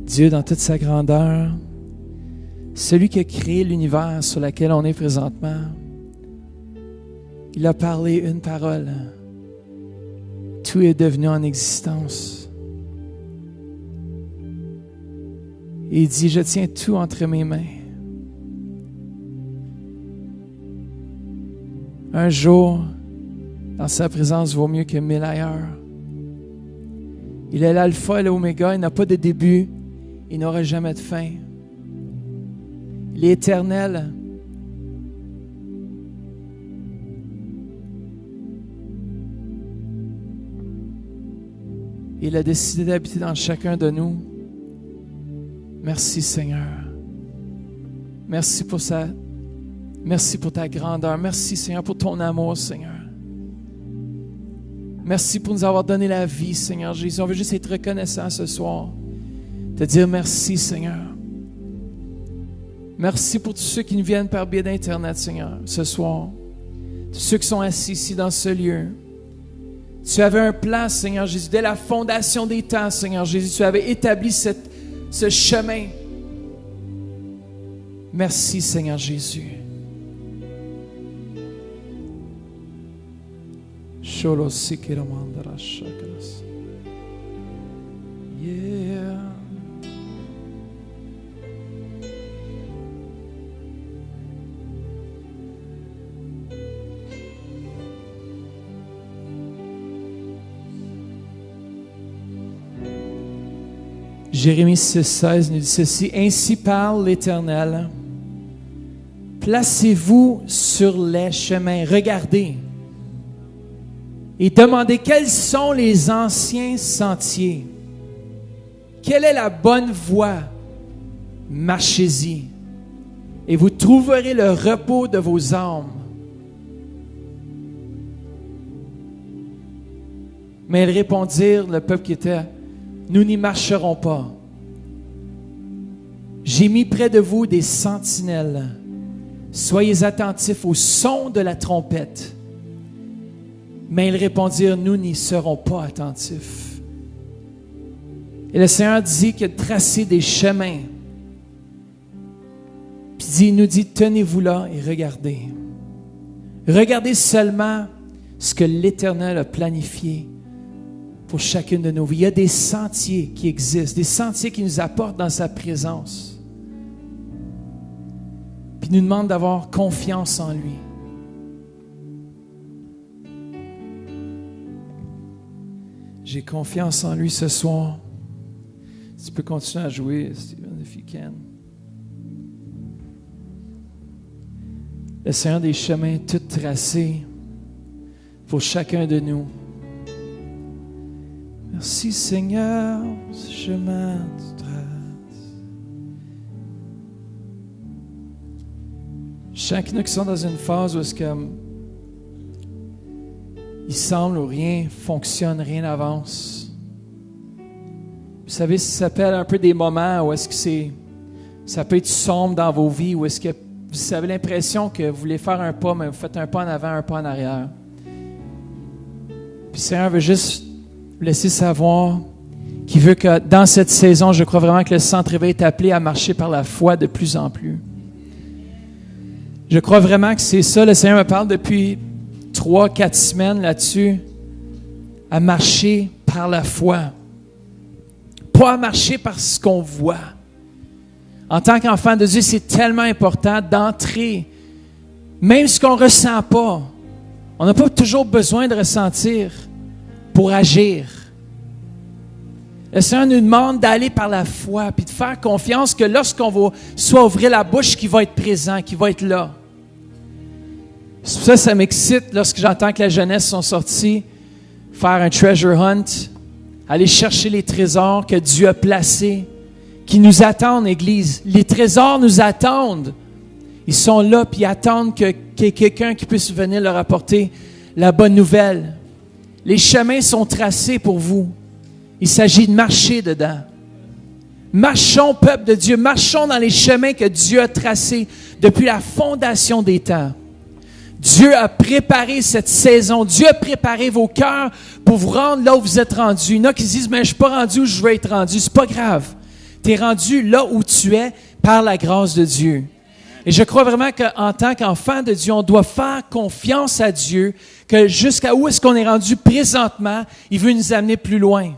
Dieu dans toute sa grandeur, celui qui a créé l'univers sur lequel on est présentement. Il a parlé une parole. Tout est devenu en existence. Et il dit, je tiens tout entre mes mains. Un jour, dans sa présence, vaut mieux que 1000 ailleurs. Il est l'alpha et l'oméga, il n'a pas de début, il n'aura jamais de fin. Il est éternel. Il a décidé d'habiter dans chacun de nous. Merci Seigneur. Merci pour ta grandeur. Merci Seigneur pour ton amour, Seigneur. Merci pour nous avoir donné la vie, Seigneur Jésus. On veut juste être reconnaissant ce soir. Te dire merci, Seigneur. Merci pour tous ceux qui nous viennent par biais d'Internet, Seigneur, ce soir. Tous ceux qui sont assis ici dans ce lieu. Tu avais un plan, Seigneur Jésus. Dès la fondation des temps, Seigneur Jésus, tu avais établi ce chemin. Merci, Seigneur Jésus. Yeah. Jérémie 6,16 nous dit ceci: ainsi parle l'Éternel. Placez-vous sur les chemins, regardez et demandez quels sont les anciens sentiers. Quelle est la bonne voie? Marchez-y et vous trouverez le repos de vos âmes. Mais ils répondirent, le peuple qui était: nous n'y marcherons pas. J'ai mis près de vous des sentinelles. Soyez attentifs au son de la trompette. Mais ils répondirent, nous n'y serons pas attentifs. Et le Seigneur dit qu'il a tracé des chemins. Puis il nous dit, tenez-vous là et regardez. Regardez seulement ce que l'Éternel a planifié pour chacune de nos vies. Il y a des sentiers qui existent, des sentiers qui nous apportent dans sa présence. Puis il nous demande d'avoir confiance en lui. J'ai confiance en lui ce soir. Tu peux continuer à jouer, Steven, if you can. Le Seigneur des chemins tout tracés pour chacun de nous. Merci Seigneur pour ce chemin que tu traces. Chacun qui sont dans une phase où est-ce que il semble où rien fonctionne, rien n'avance. Vous savez, ça s'appelle un peu des moments où est-ce que ça peut être sombre dans vos vies, où est-ce que vous avez l'impression que vous voulez faire un pas, mais vous faites un pas en avant, un pas en arrière. Puis le Seigneur veut juste vous laisser savoir qu'il veut que dans cette saison, je crois vraiment que le Centre Réveil est appelé à marcher par la foi de plus en plus. Je crois vraiment que c'est ça. Le Seigneur me parle depuis 3-4 semaines là-dessus, à marcher par la foi. Pas à marcher par ce qu'on voit. En tant qu'enfant de Dieu, c'est tellement important d'entrer, même ce qu'on ne ressent pas. On n'a pas toujours besoin de ressentir pour agir. Le Seigneur nous demande d'aller par la foi puis de faire confiance que lorsqu'on va soit ouvrir la bouche, qu'il va être présent, qu'il va être là. C'est pour ça que ça m'excite lorsque j'entends que la jeunesse sont sortis faire un treasure hunt, aller chercher les trésors que Dieu a placés, qui nous attendent, Église. Les trésors nous attendent. Ils sont là, puis ils attendent qu'il y ait quelqu'un qui puisse venir leur apporter la bonne nouvelle. Les chemins sont tracés pour vous. Il s'agit de marcher dedans. Marchons, peuple de Dieu, marchons dans les chemins que Dieu a tracés depuis la fondation des temps. Dieu a préparé cette saison. Dieu a préparé vos cœurs pour vous rendre là où vous êtes rendus. Il y en a qui se disent, mais je ne suis pas rendu où je veux être rendu. C'est pas grave. Tu es rendu là où tu es par la grâce de Dieu. Et je crois vraiment qu'en tant qu'enfant de Dieu, on doit faire confiance à Dieu, que jusqu'à où est-ce qu'on est rendu présentement, il veut nous amener plus loin.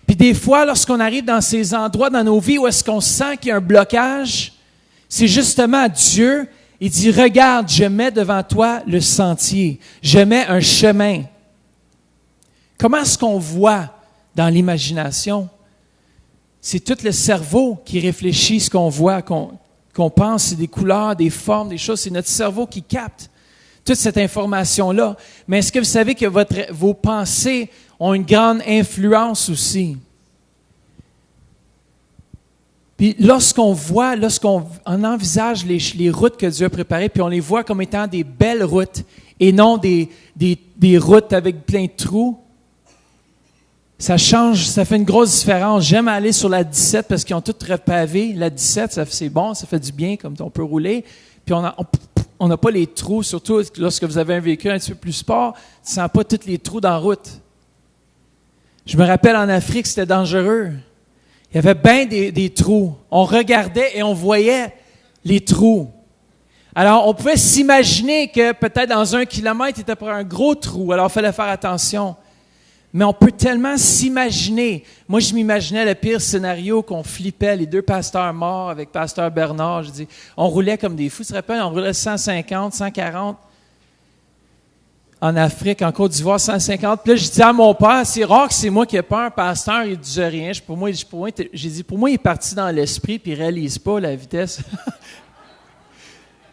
Puis des fois, lorsqu'on arrive dans ces endroits dans nos vies où est-ce qu'on sent qu'il y a un blocage, c'est justement Dieu, il dit, regarde, je mets devant toi le sentier, je mets un chemin. Comment est-ce qu'on voit dans l'imagination? C'est tout le cerveau qui réfléchit ce qu'on voit, qu'on pense, c'est des couleurs, des formes, des choses. C'est notre cerveau qui capte toute cette information-là. Mais est-ce que vous savez que vos pensées ont une grande influence aussi? Puis lorsqu'on envisage les routes que Dieu a préparées, puis on les voit comme étant des belles routes et non des routes avec plein de trous, ça change, ça fait une grosse différence. J'aime aller sur la 17 parce qu'ils ont tout repavé. La 17, c'est bon, ça fait du bien, comme on peut rouler. Puis on n'a pas les trous, surtout lorsque vous avez un véhicule un petit peu plus sport, tu ne sens pas tous les trous dans la route. Je me rappelle en Afrique, c'était dangereux. Il y avait bien des trous. On regardait et on voyait les trous. Alors, on pouvait s'imaginer que peut-être dans 1 kilomètre, il était pour un gros trou. Alors, il fallait faire attention. Mais on peut tellement s'imaginer. Moi, je m'imaginais le pire scénario qu'on flippait, les 2 pasteurs morts avec pasteur Bernard. Je dis, on roulait comme des fous. Tu te rappelles, on roulait 150, 140. En Afrique, en Côte d'Ivoire, 150. Puis là, je dis à mon père, c'est rare que c'est moi qui ai peur, un pasteur, il ne disait rien. J'ai dit, pour moi, il est parti dans l'esprit puis il ne réalise pas la vitesse.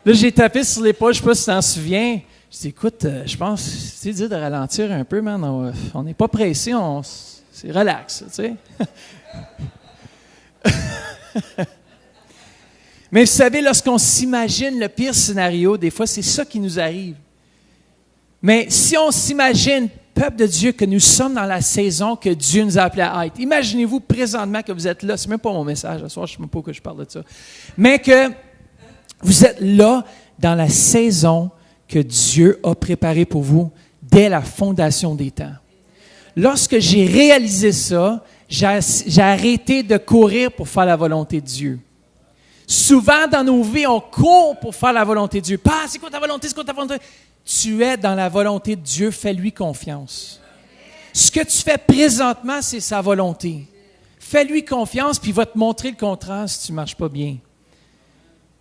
Là, j'ai tapé sur l'épaule, je ne sais pas si tu t'en souviens. Je dis, écoute, je pense, c'est dur de ralentir un peu, man. On n'est pas pressé, c'est relax, tu sais. Mais vous savez, lorsqu'on s'imagine le pire scénario, des fois, c'est ça qui nous arrive. Mais si on s'imagine, peuple de Dieu, que nous sommes dans la saison que Dieu nous a appelés à être, imaginez-vous présentement que vous êtes là, c'est même pas mon message, ce soir, je ne sais même pas pourquoi je parle de ça, mais que vous êtes là dans la saison que Dieu a préparée pour vous dès la fondation des temps. Lorsque j'ai réalisé ça, j'ai arrêté de courir pour faire la volonté de Dieu. Souvent dans nos vies, on court pour faire la volonté de Dieu. Pas, c'est quoi ta volonté, c'est quoi ta volonté? Tu es dans la volonté de Dieu, fais-lui confiance. Ce que tu fais présentement, c'est sa volonté. Fais-lui confiance, puis il va te montrer le contraire si tu ne marches pas bien.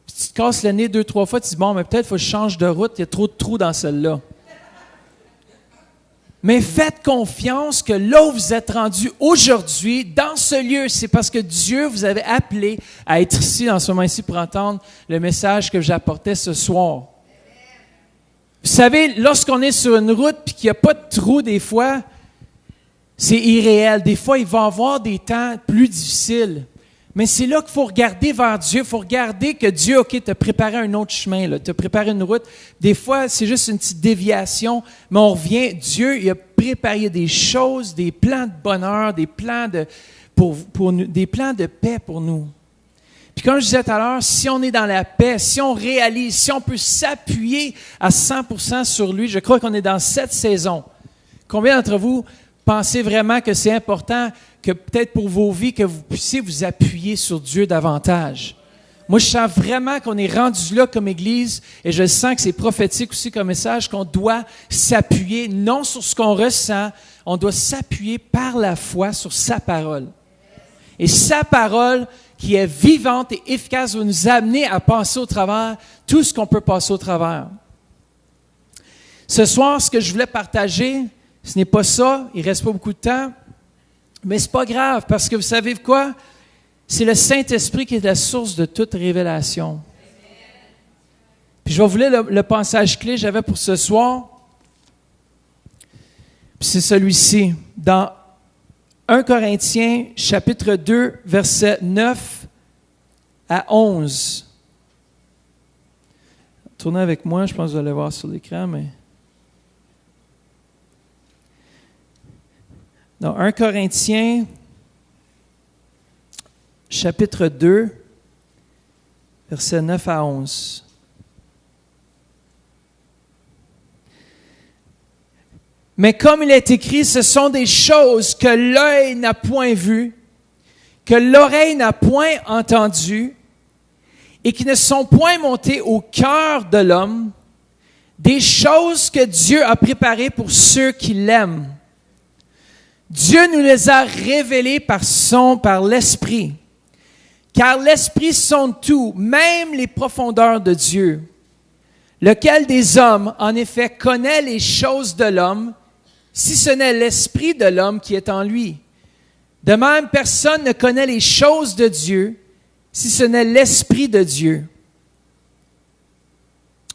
Puis tu te casses le nez 2-3 fois, tu dis, bon, mais peut-être il faut que je change de route, il y a trop de trous dans celle-là. Mais faites confiance que là où vous êtes rendu aujourd'hui, dans ce lieu, c'est parce que Dieu vous avait appelé à être ici, en ce moment ici, pour entendre le message que j'apportais ce soir. Vous savez, lorsqu'on est sur une route et qu'il n'y a pas de trou, des fois, c'est irréel. Des fois, il va y avoir des temps plus difficiles. Mais c'est là qu'il faut regarder vers Dieu. Il faut regarder que Dieu, OK, t'a préparé un autre chemin, t'a préparé une route. Des fois, c'est juste une petite déviation, mais on revient. Dieu, il a prépariez des choses, des plans de bonheur, des plans des plans de paix pour nous. Puis comme je disais tout à l'heure, si on est dans la paix, si on réalise, si on peut s'appuyer à 100% sur lui, je crois qu'on est dans cette saison. Combien d'entre vous pensez vraiment que c'est important que peut-être pour vos vies, que vous puissiez vous appuyer sur Dieu davantage? Moi, je sens vraiment qu'on est rendu là comme Église et je sens que c'est prophétique aussi comme message, qu'on doit s'appuyer non sur ce qu'on ressent, on doit s'appuyer par la foi sur sa parole. Et sa parole qui est vivante et efficace va nous amener à passer au travers tout ce qu'on peut passer au travers. Ce soir, ce que je voulais partager, ce n'est pas ça, il ne reste pas beaucoup de temps, mais ce n'est pas grave parce que vous savez quoi? C'est le Saint-Esprit qui est la source de toute révélation. Puis je vais vous lire le passage clé que j'avais pour ce soir. Puis c'est celui-ci. Dans 1 Corinthiens, chapitre 2, versets 9 à 11. Tournez avec moi, je pense que vous allez voir sur l'écran, mais... Dans 1 Corinthiens, chapitre 2, versets 9 à 11. Mais comme il est écrit, ce sont des choses que l'œil n'a point vues, que l'oreille n'a point entendues, et qui ne sont point montées au cœur de l'homme, des choses que Dieu a préparées pour ceux qui l'aiment. Dieu nous les a révélées par l'Esprit. Car l'Esprit sonde tout, même les profondeurs de Dieu. Lequel des hommes, en effet, connaît les choses de l'homme, si ce n'est l'Esprit de l'homme qui est en lui. De même, personne ne connaît les choses de Dieu, si ce n'est l'Esprit de Dieu.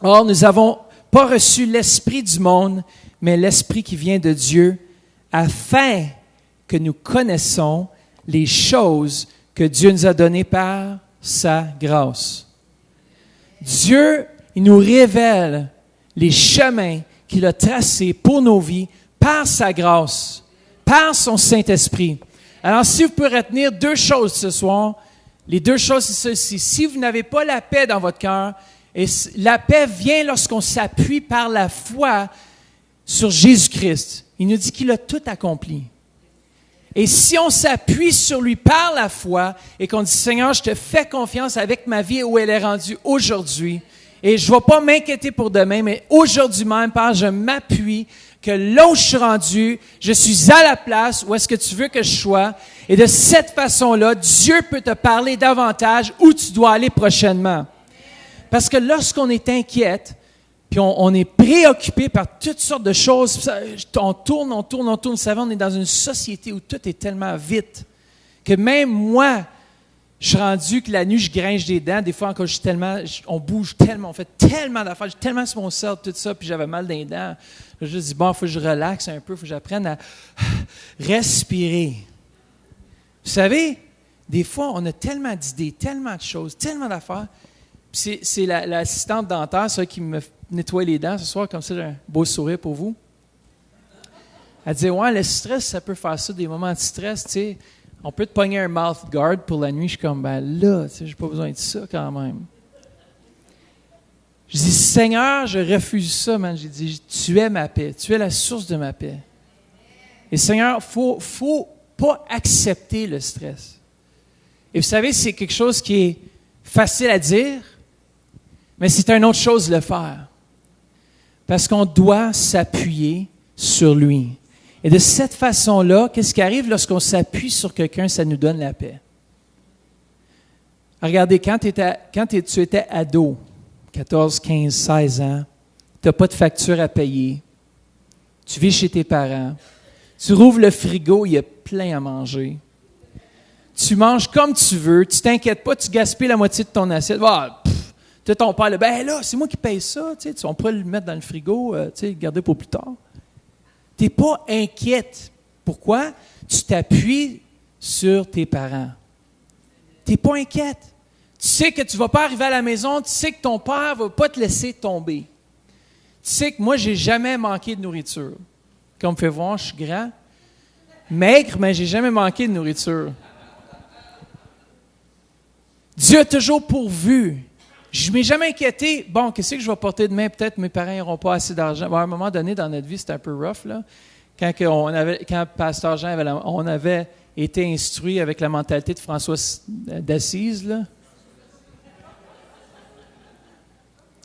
Or, nous n'avons pas reçu l'Esprit du monde, mais l'Esprit qui vient de Dieu, afin que nous connaissons les choses que Dieu nous a données par sa grâce. Dieu, il nous révèle les chemins qu'il a tracés pour nos vies par sa grâce, par son Saint-Esprit. Alors, si vous pouvez retenir deux choses ce soir, les deux choses, c'est ceci. Si vous n'avez pas la paix dans votre cœur, et la paix vient lorsqu'on s'appuie par la foi sur Jésus-Christ. Il nous dit qu'il a tout accompli. Et si on s'appuie sur lui par la foi et qu'on dit, Seigneur, je te fais confiance avec ma vie où elle est rendue aujourd'hui, et je ne vais pas m'inquiéter pour demain, mais aujourd'hui même, Père, je m'appuie que là où je suis rendu, je suis à la place où est-ce que tu veux que je sois. Et de cette façon-là, Dieu peut te parler davantage où tu dois aller prochainement. Parce que lorsqu'on est inquiète, puis on est préoccupé par toutes sortes de choses, on tourne. Vous savez, on est dans une société où tout est tellement vite que même moi, je suis rendu que la nuit, je grince des dents. Des fois, encore, on bouge tellement, on fait tellement d'affaires. J'ai tellement sur mon cerveau, tout ça, puis j'avais mal dans les dents. Je me dis, bon, il faut que je relaxe un peu, il faut que j'apprenne à respirer. Vous savez, des fois, on a tellement d'idées, tellement de choses, tellement d'affaires. Puis c'est l'assistante dentaire, ça, qui me nettoie les dents ce soir, comme ça, j'ai un beau sourire pour vous. Elle disait, ouais, le stress, ça peut faire ça, des moments de stress, tu sais. On peut te pogner un mouth guard pour la nuit. Je suis comme, ben là, tu sais, j'ai pas besoin de ça quand même. Je dis, Seigneur, je refuse ça, man. J'ai dit, tu es ma paix. Tu es la source de ma paix. Et Seigneur, faut pas accepter le stress. Et vous savez, c'est quelque chose qui est facile à dire, mais c'est une autre chose de le faire. Parce qu'on doit s'appuyer sur lui. Et de cette façon-là, qu'est-ce qui arrive lorsqu'on s'appuie sur quelqu'un, ça nous donne la paix. Regardez, quand tu étais ado, 14, 15, 16 ans, tu n'as pas de facture à payer, tu vis chez tes parents, tu rouvres le frigo, il y a plein à manger, tu manges comme tu veux, tu t'inquiètes pas, tu gaspilles la moitié de ton assiette. Tu as ton père, ben là, c'est moi qui paye ça, on pourrait le mettre dans le frigo, le garder pour plus tard. Tu n'es pas inquiète. Pourquoi? Tu t'appuies sur tes parents. Tu n'es pas inquiète. Tu sais que tu ne vas pas arriver à la maison, tu sais que ton père ne va pas te laisser tomber. Tu sais que moi, je n'ai jamais manqué de nourriture. Comme vous pouvez voir, je suis grand. Maigre, mais j'ai jamais manqué de nourriture. Dieu a toujours pourvu. Je ne m'ai jamais inquiété. Bon, qu'est-ce que je vais porter demain? Peut-être mes parents n'auront pas assez d'argent. Bon, à un moment donné, dans notre vie, c'était un peu rough, là. Quand Pasteur Jean on avait été instruit avec la mentalité de François d'Assise, là.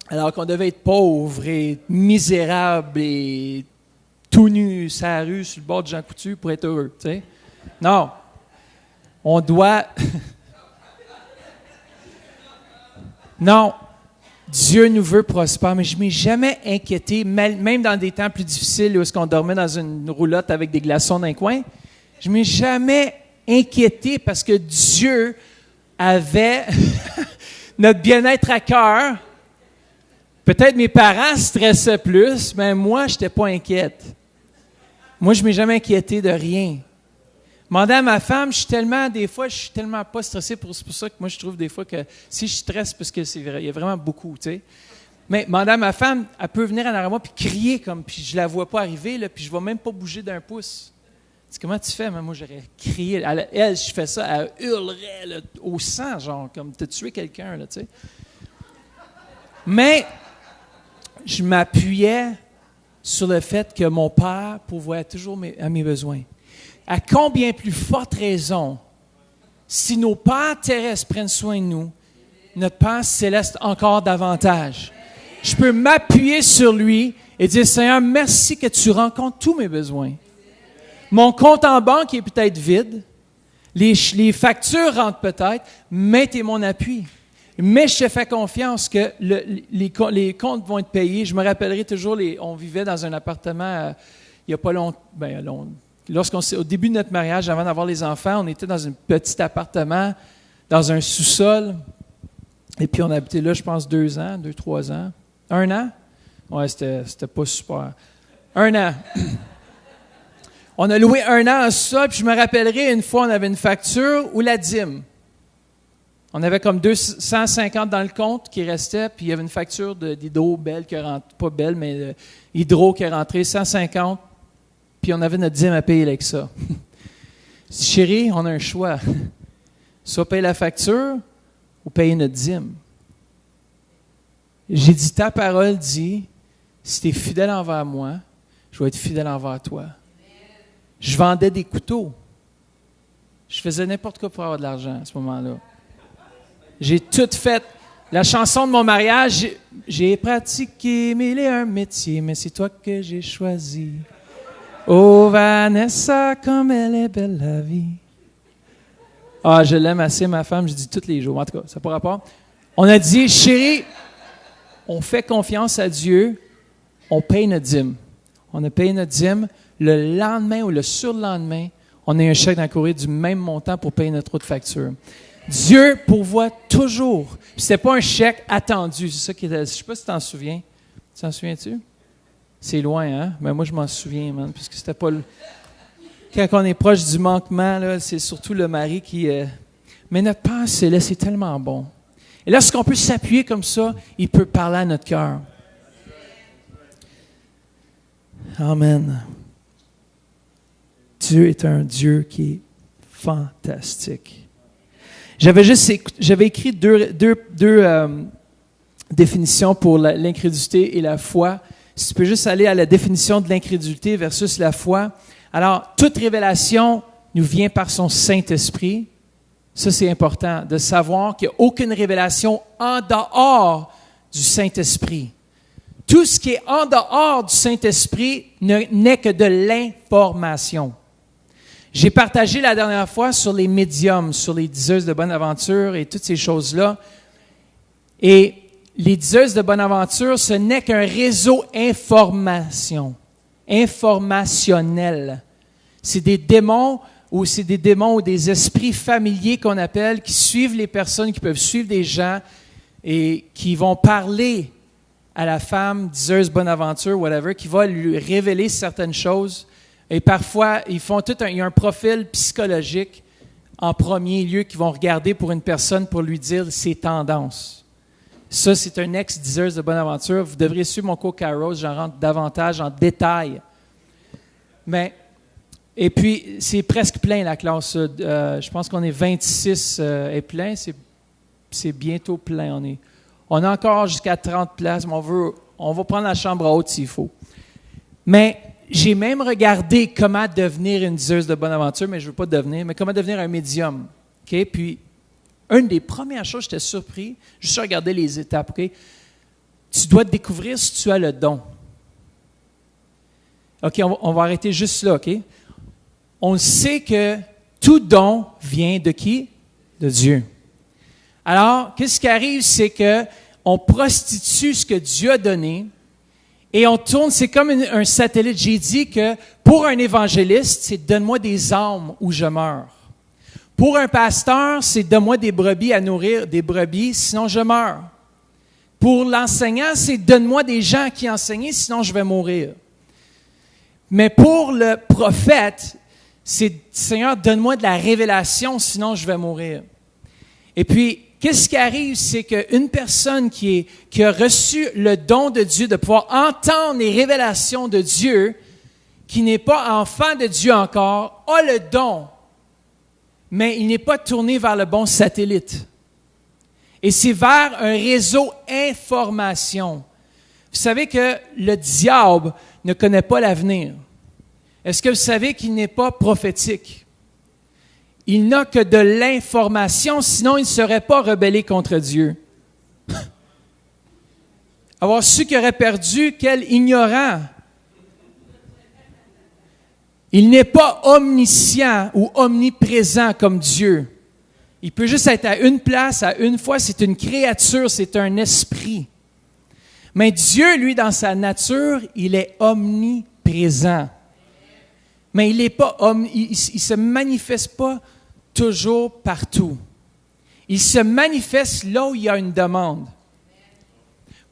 Alors qu'on devait être pauvre et misérable et tout nu sur la rue, sur le bord de Jean Coutu pour être heureux, tu sais. Non. On doit... Non. Dieu nous veut prospérer, mais je ne m'ai jamais inquiété, même dans des temps plus difficiles où est-ce qu'on dormait dans une roulotte avec des glaçons dans un coin, je ne m'ai jamais inquiété parce que Dieu avait notre bien-être à cœur. Peut-être mes parents stressaient plus, mais moi, je n'étais pas inquiète. Moi, je ne m'ai jamais inquiété de rien. Demandez à ma femme, je suis tellement pas stressé. C'est pour ça que moi, je trouve des fois que si je stresse, parce que c'est vrai, il y a vraiment beaucoup, tu sais. Mais demandez à ma femme, elle peut venir en arrière de moi puis crier, puis je la vois pas arriver, là, puis je ne vais même pas bouger d'un pouce. Tu sais, comment tu fais? Moi, j'aurais crié. Elle, je fais ça, elle hurlerait là, au sang, genre, comme tu as tué quelqu'un, là, tu sais. Mais je m'appuyais sur le fait que mon Père pourvoit toujours à mes besoins. À combien plus forte raison, si nos pères terrestres prennent soin de nous, notre Père céleste encore davantage. Je peux m'appuyer sur lui et dire, Seigneur, merci que tu rencontres tous mes besoins. Mon compte en banque est peut-être vide, les factures rentrent peut-être, mais tu es mon appui. Mais je te fais confiance que les comptes vont être payés. Je me rappellerai toujours, on vivait dans un appartement il n'y a pas longtemps. Au début de notre mariage, avant d'avoir les enfants, on était dans un petit appartement, dans un sous-sol. Et puis on habitait là, je pense, 2 ans, 3 ans. 1 an? Ouais, c'était pas super. 1 an. On a loué 1 an en sous-sol, puis je me rappellerai, une fois, on avait une facture ou la dîme. On avait comme 250 dans le compte qui restait, puis il y avait une facture d'hydro belle qui rentre, pas belle, mais hydro qui est rentrée, 150, puis on avait notre dîme à payer avec ça. Je dis, chérie, on a un choix. Soit payer la facture ou payer notre dîme. J'ai dit, ta parole dit, si tu es fidèle envers moi, je vais être fidèle envers toi. Je vendais des couteaux. Je faisais n'importe quoi pour avoir de l'argent à ce moment-là. J'ai tout fait. La chanson de mon mariage, j'ai pratiqué 1001 métiers, mais c'est toi que j'ai choisi. Oh Vanessa, comme elle est belle la vie. Ah, je l'aime assez, ma femme, je dis tous les jours. En tout cas, ça n'a pas rapport. On a dit, chérie, on fait confiance à Dieu, on paye notre dîme. On a payé notre dîme. Le lendemain ou le surlendemain, on a eu un chèque dans le courrier du même montant pour payer notre autre facture. Dieu pourvoit toujours. Puis c'était pas un chèque attendu. C'est ça qui était. Je sais pas si tu t'en souviens. Tu t'en souviens-tu? C'est loin, hein? Mais moi, je m'en souviens, man. Parce que c'était pas Quand on est proche du manquement, là, c'est surtout le mari qui... Mais notre Père céleste est tellement bon. Et lorsqu'on peut s'appuyer comme ça, il peut parler à notre cœur. Amen. Dieu est un Dieu qui est fantastique. J'avais écrit deux définitions pour l'incrédulité et la foi. Si tu peux juste aller à la définition de l'incrédulité versus la foi. Alors, toute révélation nous vient par son Saint-Esprit. Ça, c'est important de savoir qu'il n'y a aucune révélation en dehors du Saint-Esprit. Tout ce qui est en dehors du Saint-Esprit n'est que de l'information. J'ai partagé la dernière fois sur les médiums, sur les diseuses de bonne aventure et toutes ces choses-là. Et les diseuses de bonne aventure, ce n'est qu'un réseau informationnel. C'est des démons ou des esprits familiers qu'on appelle, qui suivent les personnes, qui peuvent suivre des gens et qui vont parler à la femme, diseuse bonne aventure, whatever, qui va lui révéler certaines choses. Et parfois, il y a un profil psychologique en premier lieu qu'ils vont regarder pour une personne pour lui dire ses tendances. Ça, c'est un ex-diseuse de bonne aventure. Vous devriez suivre mon cours Kairos, j'en rentre davantage en détail. Et puis, c'est presque plein la classe. Je pense qu'on est 26 et plein. C'est bientôt plein. On a encore jusqu'à 30 places, mais on va prendre la chambre haute s'il faut. Mais j'ai même regardé comment devenir une diseuse de bonne aventure, mais je ne veux pas devenir, mais comment devenir un médium. Okay? Puis, une des premières choses, j'étais surpris, juste regarder les étapes. Okay? Tu dois te découvrir si tu as le don. OK, on va arrêter juste là, OK? On sait que tout don vient de qui? De Dieu. Alors, qu'est-ce qui arrive, c'est qu'on prostitue ce que Dieu a donné et on tourne, c'est comme un satellite. J'ai dit que pour un évangéliste, c'est « donne-moi des âmes ou je meurs ». Pour un pasteur, c'est « donne-moi des brebis à nourrir, des brebis, sinon je meurs ». Pour l'enseignant, c'est « donne-moi des gens qui enseignent, sinon je vais mourir ». Mais pour le prophète, c'est « Seigneur, donne-moi de la révélation, sinon je vais mourir ». Et puis, qu'est-ce qui arrive, c'est qu'une personne qui a reçu le don de Dieu, de pouvoir entendre les révélations de Dieu, qui n'est pas enfant de Dieu encore, a le don, mais il n'est pas tourné vers le bon satellite. Et c'est vers un réseau information. Vous savez que le diable ne connaît pas l'avenir. Est-ce que vous savez qu'il n'est pas prophétique? Il n'a que de l'information, sinon il ne serait pas rebellé contre Dieu. Avoir su qu'il aurait perdu, quel ignorant! Il n'est pas omniscient ou omniprésent comme Dieu. Il peut juste être à une place, à une fois. C'est une créature, c'est un esprit. Mais Dieu, lui, dans sa nature, il est omniprésent. Mais il ne se manifeste pas toujours partout. Il se manifeste là où il y a une demande.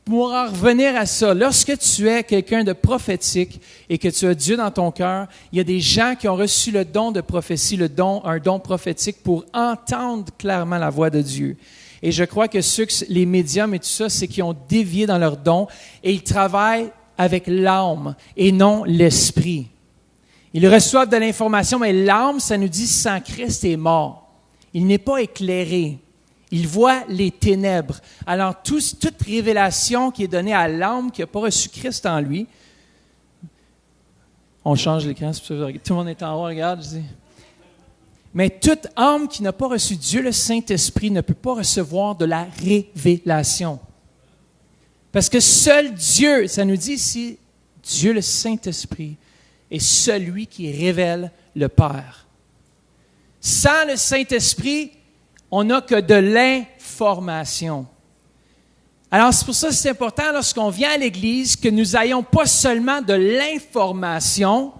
Pour en revenir à ça, lorsque tu es quelqu'un de prophétique et que tu as Dieu dans ton cœur, il y a des gens qui ont reçu le don de prophétie, un don prophétique pour entendre clairement la voix de Dieu. Et je crois que les médiums et tout ça, c'est qu'ils ont dévié dans leur don et ils travaillent avec l'âme et non l'esprit. Ils reçoivent de l'information, mais l'âme, ça nous dit sans Christ est mort. Il n'est pas éclairé. Il voit les ténèbres. Alors, toute révélation qui est donnée à l'âme qui n'a pas reçu Christ en lui, on change l'écran, tout le monde est en haut, regarde, je dis. Mais toute âme qui n'a pas reçu Dieu, le Saint-Esprit, ne peut pas recevoir de la révélation. Parce que seul Dieu, ça nous dit ici, Dieu le Saint-Esprit, est celui qui révèle le Père. Sans le Saint-Esprit, on n'a que de l'information. Alors, c'est pour ça que c'est important, lorsqu'on vient à l'Église, que nous ayons pas seulement de l'information,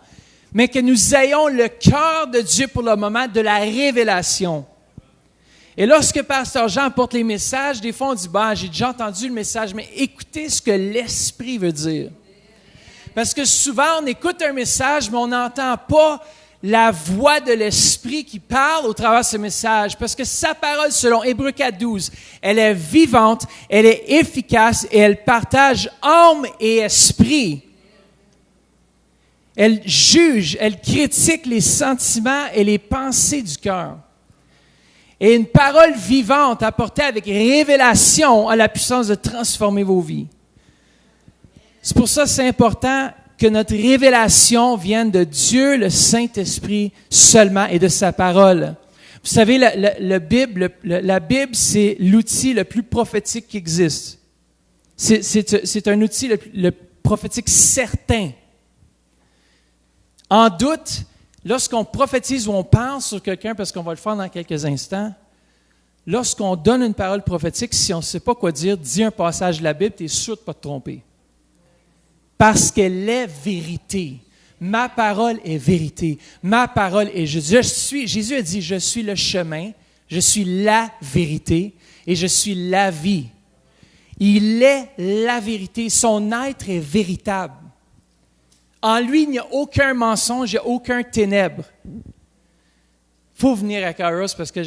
mais que nous ayons le cœur de Dieu pour le moment, de la révélation. Et lorsque Pasteur Jean apporte les messages, des fois on dit, j'ai déjà entendu le message, mais écoutez ce que l'Esprit veut dire. Parce que souvent, on écoute un message, mais on n'entend pas la voix de l'Esprit qui parle au travers de ce message. Parce que sa parole, selon Hébreux 4:12, elle est vivante, elle est efficace et elle partage âme et esprit. Elle juge, elle critique les sentiments et les pensées du cœur. Et une parole vivante apportée avec révélation a la puissance de transformer vos vies. C'est pour ça que c'est important que notre révélation vienne de Dieu, le Saint-Esprit seulement et de sa parole. Vous savez, la Bible, c'est l'outil le plus prophétique qui existe. C'est un outil le prophétique certain. En doute, lorsqu'on prophétise ou on pense sur quelqu'un, parce qu'on va le faire dans quelques instants, lorsqu'on donne une parole prophétique, si on ne sait pas quoi dire, dis un passage de la Bible, tu es sûr de ne pas te tromper. Parce qu'elle est vérité. Ma parole est vérité. Ma parole est Jésus a dit, je suis le chemin, je suis la vérité et je suis la vie. Il est la vérité. Son être est véritable. En lui, il n'y a aucun mensonge, il n'y a aucun ténèbre. Il faut venir à Kairos parce que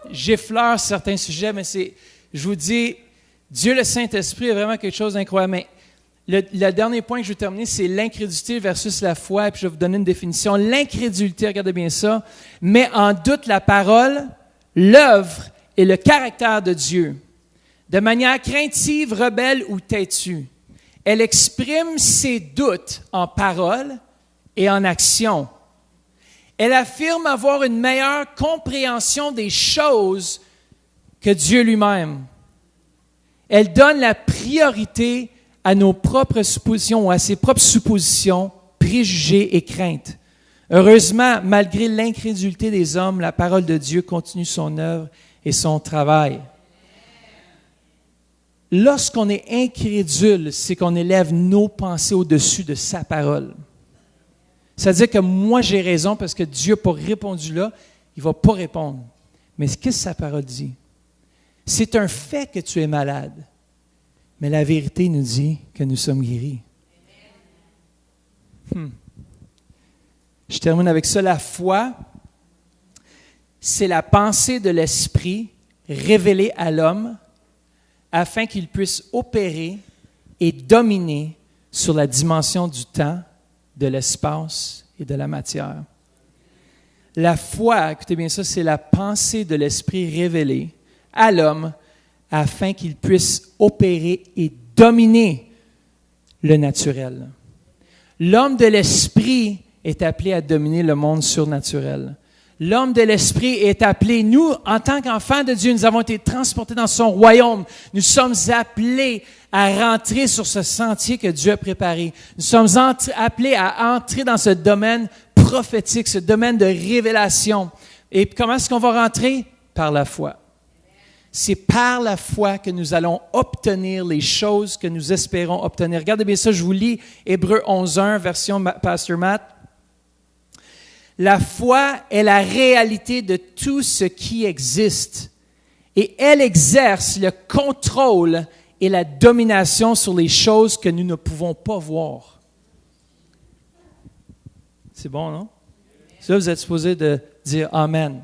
j'effleure certains sujets, mais je vous dis, Dieu le Saint-Esprit est vraiment quelque chose d'incroyable. Mais Le dernier point que je vais terminer, c'est l'incrédulité versus la foi. Et puis je vais vous donner une définition. L'incrédulité, regardez bien ça, met en doute la parole, l'œuvre et le caractère de Dieu. De manière craintive, rebelle ou têtue. Elle exprime ses doutes en parole et en action. Elle affirme avoir une meilleure compréhension des choses que Dieu lui-même. Elle donne la priorité à nos propres suppositions ou à ses propres suppositions, préjugés et craintes. Heureusement, malgré l'incrédulité des hommes, la parole de Dieu continue son œuvre et son travail. Lorsqu'on est incrédule, c'est qu'on élève nos pensées au-dessus de sa parole. C'est-à-dire que moi, j'ai raison parce que Dieu n'a pas répondu là, il ne va pas répondre. Mais qu'est-ce que sa parole dit? C'est un fait que tu es malade. Mais la vérité nous dit que nous sommes guéris. Je termine avec ça. La foi, c'est la pensée de l'Esprit révélée à l'homme afin qu'il puisse opérer et dominer sur la dimension du temps, de l'espace et de la matière. La foi, écoutez bien ça, c'est la pensée de l'Esprit révélée à l'homme afin qu'il puisse opérer et dominer le naturel. L'homme de l'Esprit est appelé à dominer le monde surnaturel. L'homme de l'Esprit est appelé, nous, en tant qu'enfants de Dieu, nous avons été transportés dans son royaume. Nous sommes appelés à rentrer sur ce sentier que Dieu a préparé. Nous sommes appelés à entrer dans ce domaine prophétique, ce domaine de révélation. Et comment est-ce qu'on va rentrer? Par la foi. C'est par la foi que nous allons obtenir les choses que nous espérons obtenir. Regardez bien ça, je vous lis Hébreux 11.1, version Pasteur Matt. La foi est la réalité de tout ce qui existe et elle exerce le contrôle et la domination sur les choses que nous ne pouvons pas voir. C'est bon, non? Ça, vous êtes supposé de dire Amen.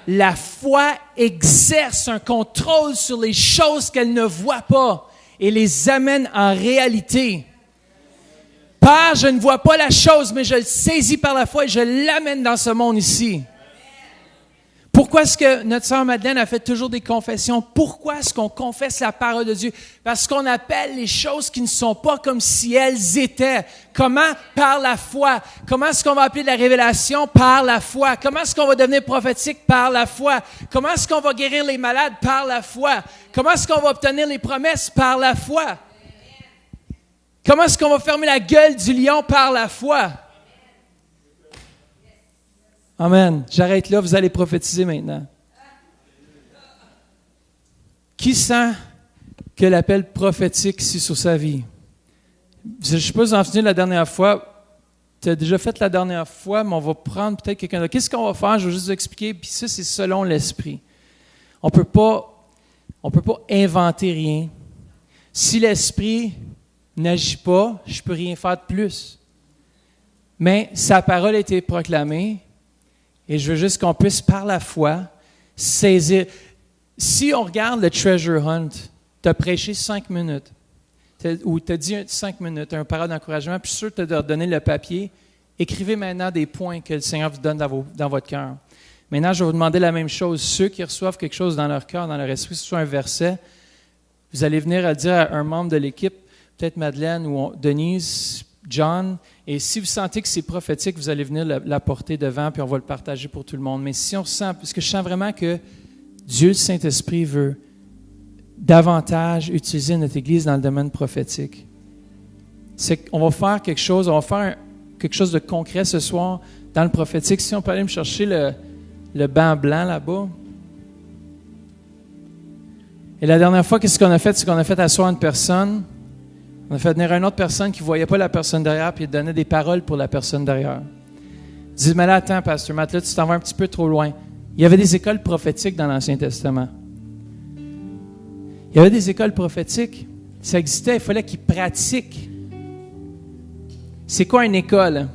La foi exerce un contrôle sur les choses qu'elle ne voit pas et les amène en réalité. Père, je ne vois pas la chose, mais je le saisis par la foi et je l'amène dans ce monde ici. Pourquoi est-ce que notre sœur Madeleine a fait toujours des confessions? Pourquoi est-ce qu'on confesse la parole de Dieu? Parce qu'on appelle les choses qui ne sont pas comme si elles étaient. Comment? Par la foi. Comment est-ce qu'on va appeler la révélation? Par la foi. Comment est-ce qu'on va devenir prophétique? Par la foi. Comment est-ce qu'on va guérir les malades? Par la foi. Comment est-ce qu'on va obtenir les promesses? Par la foi. Comment est-ce qu'on va fermer la gueule du lion? Par la foi. Amen. J'arrête là, vous allez prophétiser maintenant. Qui sent que l'appel prophétique ici sur sa vie? Je ne sais pas si vous en souvenez la dernière fois. Tu as déjà fait la dernière fois, mais on va prendre peut-être quelqu'un d'autre. Qu'est-ce qu'on va faire? Je vais juste vous expliquer. Puis ça, c'est selon l'Esprit. On peut pas inventer rien. Si l'Esprit n'agit pas, je ne peux rien faire de plus. Mais sa parole a été proclamée. Et je veux juste qu'on puisse, par la foi, saisir. Si on regarde le Treasure Hunt, tu as prêché 5 minutes, ou tu as dit 5 minutes, un parole d'encouragement, puis je suis sûr que tu as donné le papier. Écrivez maintenant des points que le Seigneur vous donne dans votre cœur. Maintenant, je vais vous demander la même chose. Ceux qui reçoivent quelque chose dans leur cœur, dans leur esprit, ce soit un verset, vous allez venir dire à un membre de l'équipe, peut-être Madeleine ou Denise, John, et si vous sentez que c'est prophétique, vous allez venir l'apporter devant, puis on va le partager pour tout le monde. Mais si on sent, parce que je sens vraiment que Dieu, le Saint-Esprit, veut davantage utiliser notre Église dans le domaine prophétique. C'est qu'on va faire quelque chose, quelque chose de concret ce soir dans le prophétique. Si on peut aller me chercher le banc blanc là-bas. Et la dernière fois, qu'est-ce qu'on a fait? C'est qu'on a fait asseoir une personne. On a fait venir une autre personne qui ne voyait pas la personne derrière, puis il donnait des paroles pour la personne derrière. Il dit, mais là, attends, Pasteur Matt, là, tu t'en vas un petit peu trop loin. Il y avait des écoles prophétiques dans l'Ancien Testament. Il y avait des écoles prophétiques. Ça existait, il fallait qu'ils pratiquent. C'est quoi une école?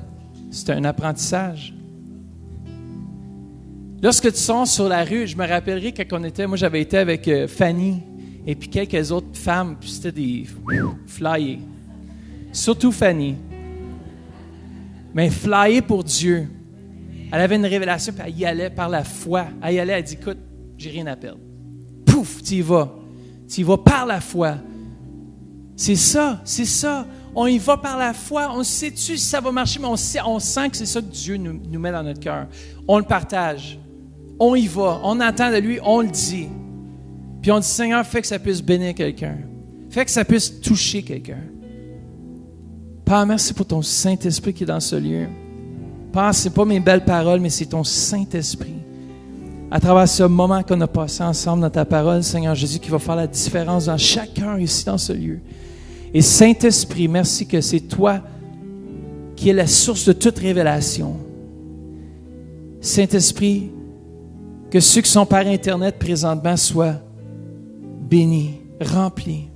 C'est un apprentissage. Lorsque tu sors sur la rue, je me rappellerai quand moi j'avais été avec Fanny, et puis quelques autres femmes, puis c'était des flyers. Surtout Fanny. Mais flyée pour Dieu. Elle avait une révélation, puis elle y allait par la foi. Elle y allait, elle dit, écoute, j'ai rien à perdre. Pouf, tu y vas. Tu y vas par la foi. C'est ça, c'est ça. On y va par la foi. On sait-tu si ça va marcher, mais on sent que c'est ça que Dieu nous met dans notre cœur. On le partage. On y va. On entend de lui, on le dit. Puis on dit, Seigneur, fais que ça puisse bénir quelqu'un. Fais que ça puisse toucher quelqu'un. Père, merci pour ton Saint-Esprit qui est dans ce lieu. Père, ce n'est pas mes belles paroles, mais c'est ton Saint-Esprit. À travers ce moment qu'on a passé ensemble dans ta parole, Seigneur Jésus, qui va faire la différence dans chaque cœur ici dans ce lieu. Et Saint-Esprit, merci que c'est toi qui es la source de toute révélation. Saint-Esprit, que ceux qui sont par Internet présentement soient bénis, remplis.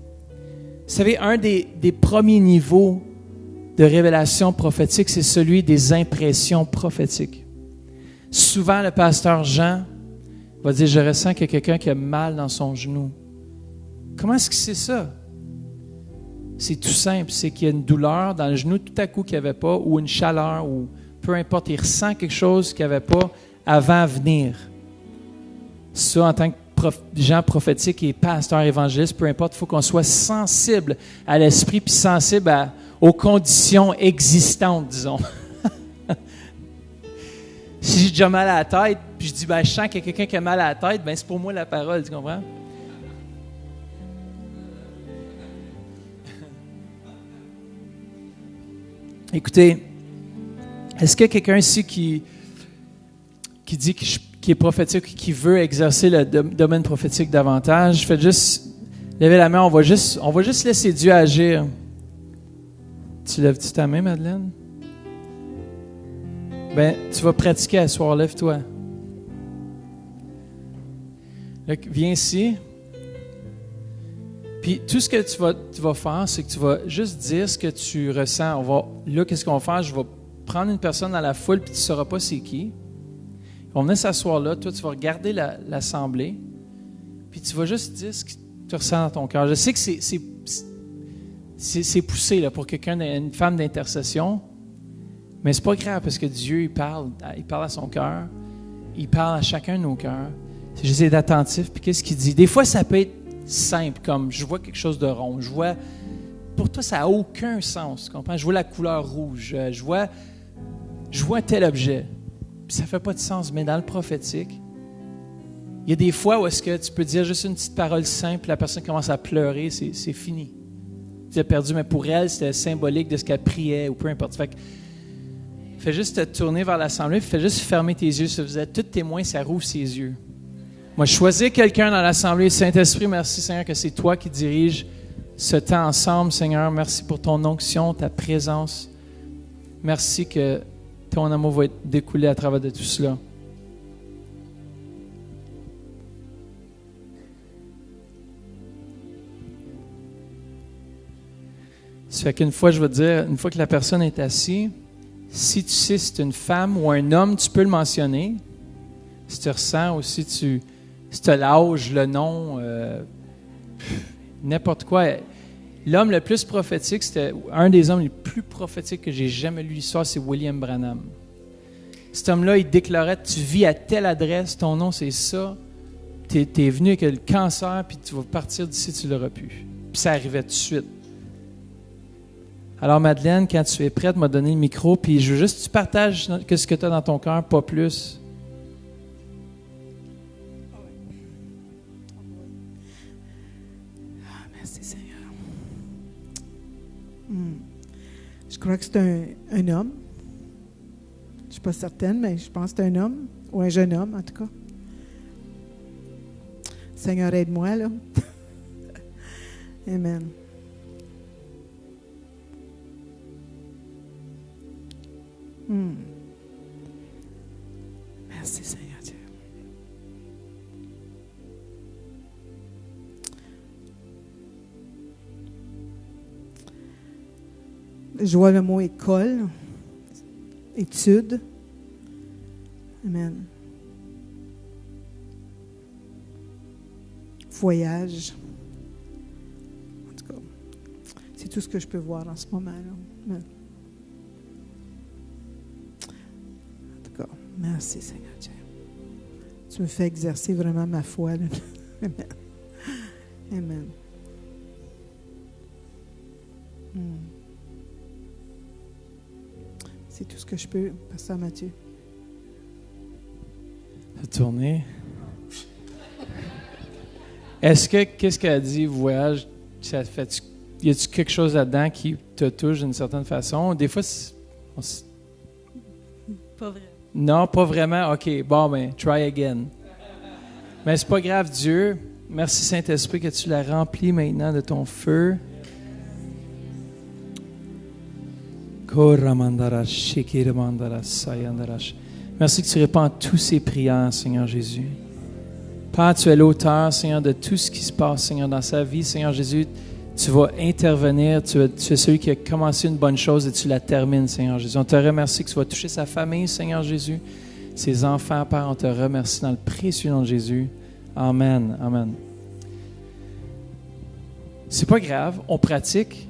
Vous savez, un des premiers niveaux de révélation prophétique, c'est celui des impressions prophétiques. Souvent, le pasteur Jean va dire, je ressens qu'il y a quelqu'un qui a mal dans son genou. Comment est-ce qu'il sait ça? C'est tout simple, c'est qu'il y a une douleur dans le genou tout à coup qu'il n'y avait pas, ou une chaleur, ou peu importe, il ressent quelque chose qu'il n'y avait pas avant à venir. Ça, en tant que gens prophétiques et pasteurs évangélistes, peu importe, il faut qu'on soit sensible à l'esprit puis sensible aux conditions existantes, disons. Si j'ai déjà mal à la tête, puis je dis, je sens qu'il y a quelqu'un qui a mal à la tête, c'est pour moi la parole, tu comprends? Écoutez, est-ce qu'il y a quelqu'un ici qui dit qui est prophétique, qui veut exercer le domaine prophétique davantage? Faites juste lever la main, on va juste laisser Dieu agir. Tu lèves-tu ta main, Madeleine? Tu vas pratiquer à soir, lève-toi. Là, viens ici. Puis tout ce que tu vas faire, c'est que tu vas juste dire ce que tu ressens. Là, qu'est-ce qu'on va faire? Je vais prendre une personne dans la foule, puis tu ne sauras pas c'est qui. On va venir s'asseoir là. Toi, tu vas regarder l'assemblée, puis tu vas juste dire ce que tu ressens dans ton cœur. Je sais que c'est poussé là, pour quelqu'un, une femme d'intercession, mais c'est pas grave parce que Dieu, il parle à son cœur, il parle à chacun de nos cœurs. C'est juste d'être attentif, puis qu'est-ce qu'il dit? Des fois, ça peut être simple, comme je vois quelque chose de rond, pour toi, ça n'a aucun sens, tu comprends? Je vois la couleur rouge, je vois un tel objet, puis ça ne fait pas de sens, mais dans le prophétique, il y a des fois où est-ce que tu peux dire juste une petite parole simple, la personne commence à pleurer, c'est fini. Tu as perdu, mais pour elle, c'était symbolique de ce qu'elle priait, ou peu importe. Fais juste te tourner vers l'assemblée, fais juste fermer tes yeux. Si vous êtes tous témoins, ça rouvre ses yeux. Moi, choisir quelqu'un dans l'assemblée. Saint-Esprit, merci Seigneur que c'est toi qui diriges ce temps ensemble, Seigneur. Merci pour ton onction, ta présence. Merci que ton amour va être découlé à travers de tout cela. Ça fait qu'une fois, je vais te dire, une fois que la personne est assise, si tu sais si c'est une femme ou un homme, tu peux le mentionner. Si tu ressens aussi, si tu as l'âge, le nom, n'importe quoi. L'homme le plus prophétique, c'était un des hommes les plus prophétiques que j'ai jamais lu l'histoire, c'est William Branham. Cet homme-là, il déclarait, tu vis à telle adresse, ton nom c'est ça, tu es venu avec le cancer, puis tu vas partir d'ici, tu l'auras plus. Puis ça arrivait tout de suite. Alors Madeleine, quand tu es prête, m'a donné le micro, puis je veux juste que tu partages ce que tu as dans ton cœur, pas plus. Merci Seigneur. Je crois que c'est un homme. Je ne suis pas certaine, mais je pense que c'est un homme, ou un jeune homme en tout cas. Seigneur, aide-moi là. Amen. Merci Seigneur Dieu. Je vois le mot école, étude. Amen. Voyage. En tout cas, C'est tout ce que je peux voir en ce moment-là. Mais... En tout cas, merci Seigneur Dieu. Tu me fais exercer vraiment ma foi. Là. Amen. Amen. C'est tout ce que je peux, Pasteur Mathieu. Tourner. Qu'est-ce qu'elle a dit, voyage, ça fait, y a-t-il quelque chose là-dedans qui te touche d'une certaine façon? Des fois, Pas vrai. non, pas vraiment. OK, bon, ben, try again. Mais c'est pas grave, Dieu. Merci, Saint-Esprit, que tu l'as rempli maintenant de ton feu. Merci que tu réponds à toutes ces prières, Seigneur Jésus. Père, tu es l'auteur, Seigneur, de tout ce qui se passe, Seigneur, dans sa vie. Seigneur Jésus, tu vas intervenir. Tu es celui qui a commencé une bonne chose et tu la termines, Seigneur Jésus. On te remercie que tu vas toucher sa famille, Seigneur Jésus. Ses enfants, Père, on te remercie dans le précieux nom de Jésus. Amen. Amen. C'est pas grave, on pratique.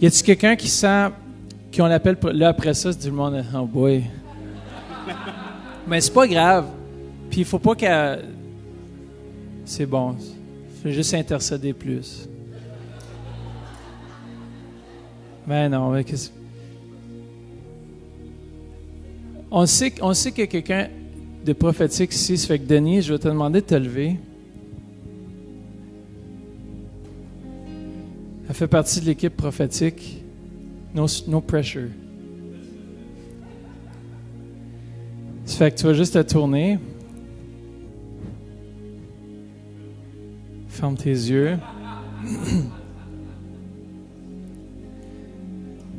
Y a-t-il quelqu'un qui sent qu'on l'appelle là après ça, c'est tout le monde, oh boy. Mais c'est pas grave. Puis il faut pas qu'elle. C'est bon. Faut juste intercéder plus. Mais non, mais qu'est-ce. On sait qu'il y a quelqu'un de prophétique ici. Ça fait que Denis, je vais te demander de te lever. Elle fait partie de l'équipe prophétique. No pressure. Ça fait que tu vas juste te tourner. Ferme tes yeux.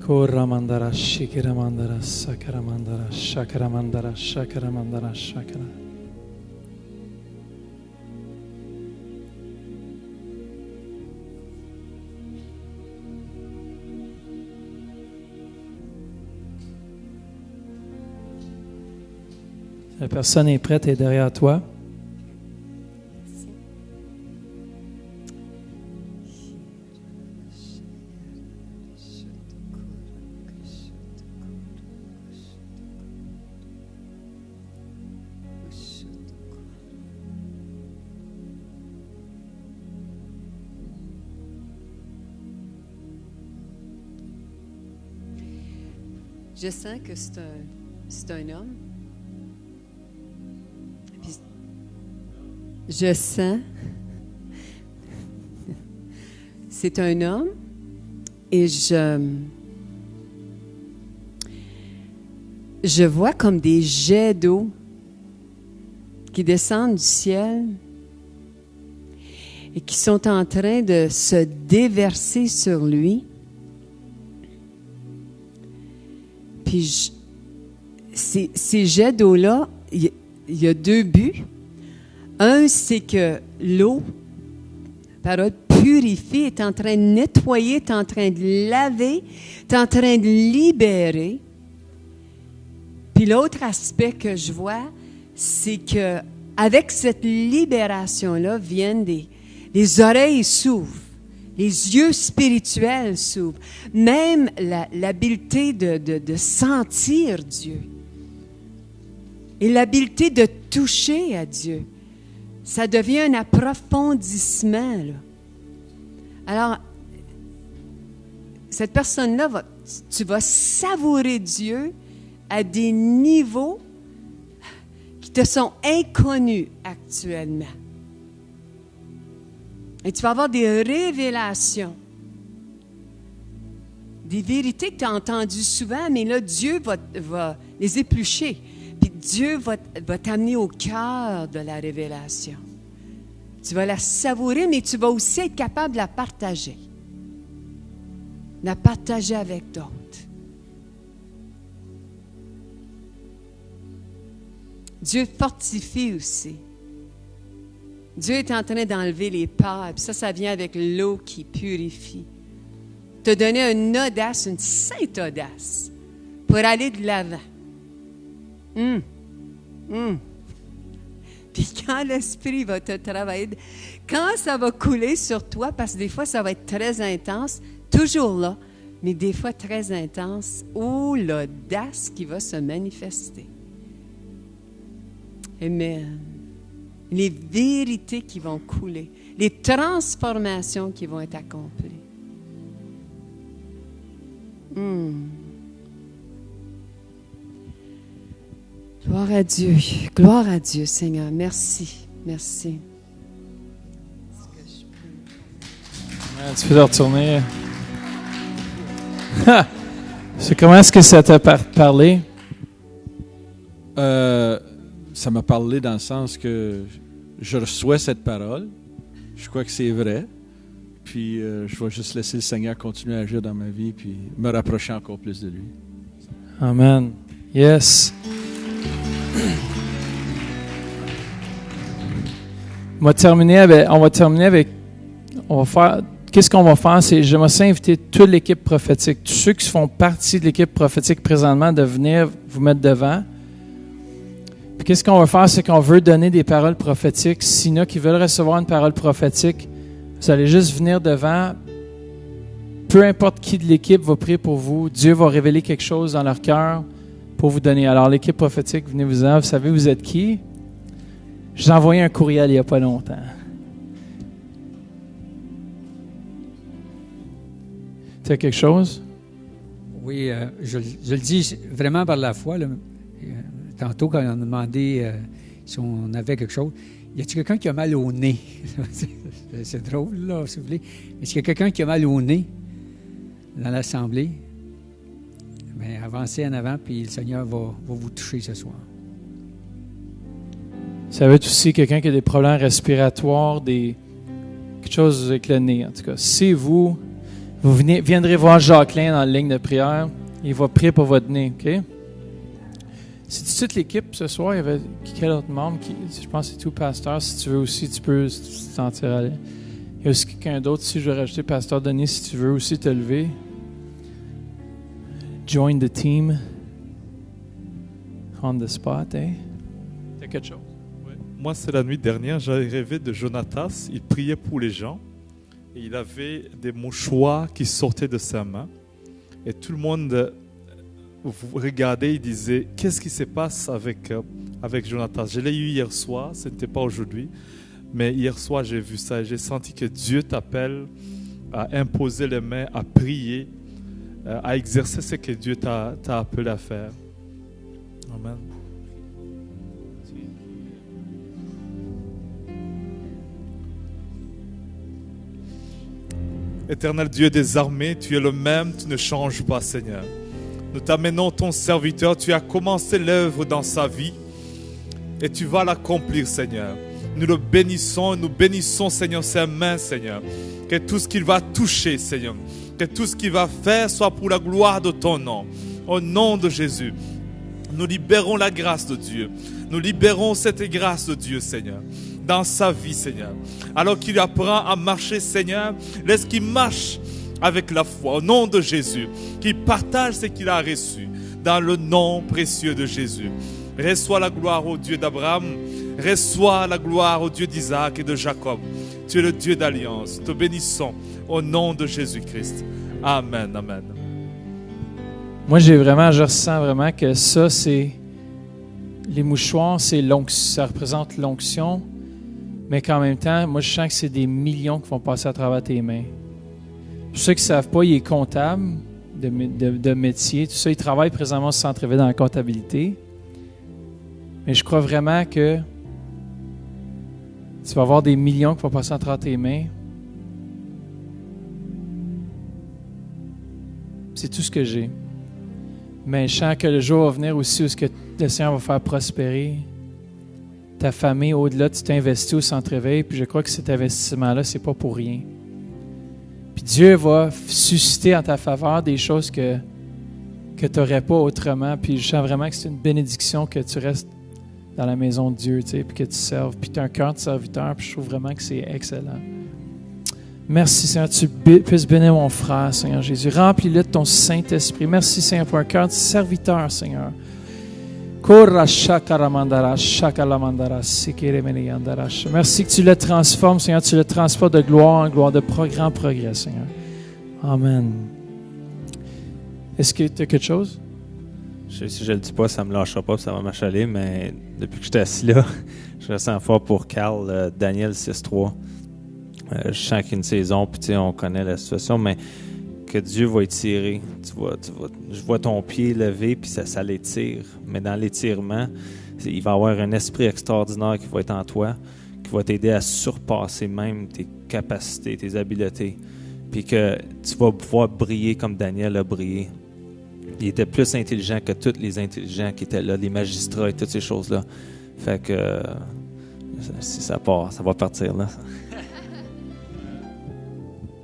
Koramandara shikiramandara sakaramandara shakaramandara shakaramandara shakara. La personne est prête et derrière toi. Je sens que c'est un homme. Puis, je sens. C'est un homme. Et je vois comme des jets d'eau qui descendent du ciel et qui sont en train de se déverser sur lui. Puis, ces jets d'eau-là, il y a deux buts. Un, c'est que l'eau, parole, purifie, est en train de nettoyer, est en train de laver, est en train de libérer. Puis l'autre aspect que je vois, c'est que avec cette libération-là viennent les oreilles s'ouvrent. Les yeux spirituels s'ouvrent. Même l'habileté de sentir Dieu. Et l'habileté de toucher à Dieu. Ça devient un approfondissement, là. Alors, cette personne-là, tu vas savourer Dieu à des niveaux qui te sont inconnus actuellement. Et tu vas avoir des révélations, des vérités que tu as entendues souvent, mais là, Dieu va les éplucher. Puis Dieu va t'amener au cœur de la révélation. Tu vas la savourer, mais tu vas aussi être capable de la partager. La partager avec d'autres. Dieu fortifie aussi. Dieu est en train d'enlever les peurs, puis ça vient avec l'eau qui purifie. Te donner une audace, une sainte audace, pour aller de l'avant. Puis Puis quand l'Esprit va te travailler, quand ça va couler sur toi, parce que des fois, ça va être très intense, toujours là, mais des fois très intense, où l'audace qui va se manifester. Amen. Les vérités qui vont couler, les transformations qui vont être accomplies. Gloire à Dieu, Seigneur. Merci, merci. Tu peux te retourner. Comment est-ce que ça t'a parlé? Ça m'a parlé dans le sens que je reçois cette parole. Je crois que c'est vrai. Puis je vais juste laisser le Seigneur continuer à agir dans ma vie puis me rapprocher encore plus de lui. Amen. Yes. On va terminer avec qu'est-ce qu'on va faire, c'est j'aimerais inviter toute l'équipe prophétique, tous ceux qui font partie de l'équipe prophétique présentement, de venir vous mettre devant. Puis qu'est-ce qu'on va faire, c'est qu'on veut donner des paroles prophétiques. S'il y en a qui veulent recevoir une parole prophétique, vous allez juste venir devant. Peu importe qui de l'équipe va prier pour vous, Dieu va révéler quelque chose dans leur cœur pour vous donner. Alors l'équipe prophétique, venez-vous-en. Vous savez vous êtes qui? Je vous ai envoyé un courriel il n'y a pas longtemps. Tu as quelque chose? Oui, je le dis vraiment par la foi. Là. Tantôt, quand on a demandé si on avait quelque chose, y a-t-il quelqu'un qui a mal au nez? C'est drôle, là, si vous voulez. Est-ce qu'il y a quelqu'un qui a mal au nez dans l'Assemblée? Bien, avancez en avant, puis le Seigneur va vous toucher ce soir. Ça va être aussi quelqu'un qui a des problèmes respiratoires, quelque chose avec le nez, en tout cas. Si vous viendrez voir Jacqueline dans la ligne de prière, il va prier pour votre nez, OK? C'est toute l'équipe ce soir. Il y avait quel autre membre? Je pense que c'est tout, pasteur. Si tu veux aussi, tu peux te sentir aller. Il y a aussi quelqu'un d'autre. Si je veux rajouter pasteur Denis, si tu veux aussi te lever. Join the team. On the spot, hein? T'as quelque chose? Ouais. Moi, c'est la nuit dernière, j'avais rêvé de Jonatas. Il priait pour les gens. Et il avait des mouchoirs qui sortaient de sa main. Et tout le monde vous regardait, il disait, qu'est-ce qui se passe avec Jonatas? Je l'ai eu hier soir, ce n'était pas aujourd'hui. Mais hier soir, j'ai vu ça et j'ai senti que Dieu t'appelle à imposer les mains, à prier, à exercer ce que Dieu t'a appelé à faire. Amen. Éternel Dieu des armées, tu es le même, tu ne changes pas, Seigneur. Nous t'amenons ton serviteur, tu as commencé l'œuvre dans sa vie et tu vas l'accomplir, Seigneur. Nous le bénissons et nous bénissons, Seigneur, ses mains, Seigneur. Que tout ce qu'il va toucher, Seigneur, que tout ce qu'il va faire soit pour la gloire de ton nom. Au nom de Jésus, nous libérons la grâce de Dieu. Nous libérons cette grâce de Dieu, Seigneur, dans sa vie, Seigneur. Alors qu'il apprend à marcher, Seigneur, laisse qu'il marche avec la foi, au nom de Jésus, qu'il partage ce qu'il a reçu, dans le nom précieux de Jésus. Reçois la gloire au Dieu d'Abraham, reçois la gloire au Dieu d'Isaac et de Jacob. Tu es le Dieu d'alliance. Te bénissons au nom de Jésus-Christ. Amen, amen. Moi, je ressens vraiment que ça, c'est les mouchoirs, ça représente l'onction, mais qu'en même temps, moi, je sens que c'est des millions qui vont passer à travers tes mains. Pour ceux qui ne savent pas, il est comptable de métier. Tout ça, il travaille présentement au centre-ville dans la comptabilité. Mais je crois vraiment que tu vas avoir des millions qui vont passer à travers tes mains. C'est tout ce que j'ai. Mais je sens que le jour va venir aussi où le Seigneur va faire prospérer ta famille au-delà. Tu t'es investi au centre-éveil, puis je crois que cet investissement-là, c'est pas pour rien. Puis Dieu va susciter en ta faveur des choses que tu n'aurais pas autrement. Puis je sens vraiment que c'est une bénédiction que tu restes dans la maison de Dieu, tu sais, puis que tu serves. Puis tu as un cœur de serviteur, puis je trouve vraiment que c'est excellent. Merci, Seigneur, tu puisses bénir mon frère, Seigneur Jésus. Remplis-le de ton Saint-Esprit. Merci, Seigneur, pour un cœur de serviteur, Seigneur. Merci que tu le transformes, Seigneur. Tu le transportes de gloire en gloire, de progrès en progrès, Seigneur. Amen. Est-ce que tu as quelque chose? Si je le dis pas, ça me lâchera pas, ça va m'achaler, mais depuis que j'étais assis là, je ressens fort pour Carl, Daniel 6.3. Je sens qu'il y a une saison, puis tu sais, on connaît la situation, mais que Dieu va étirer. Je vois ton pied levé, puis ça l'étire. Mais dans l'étirement, il va y avoir un esprit extraordinaire qui va être en toi, qui va t'aider à surpasser même tes capacités, tes habiletés. Puis que tu vas pouvoir briller comme Daniel a brillé. Il était plus intelligent que tous les intelligents qui étaient là, les magistrats et toutes ces choses-là. Fait que si ça part, ça va partir là.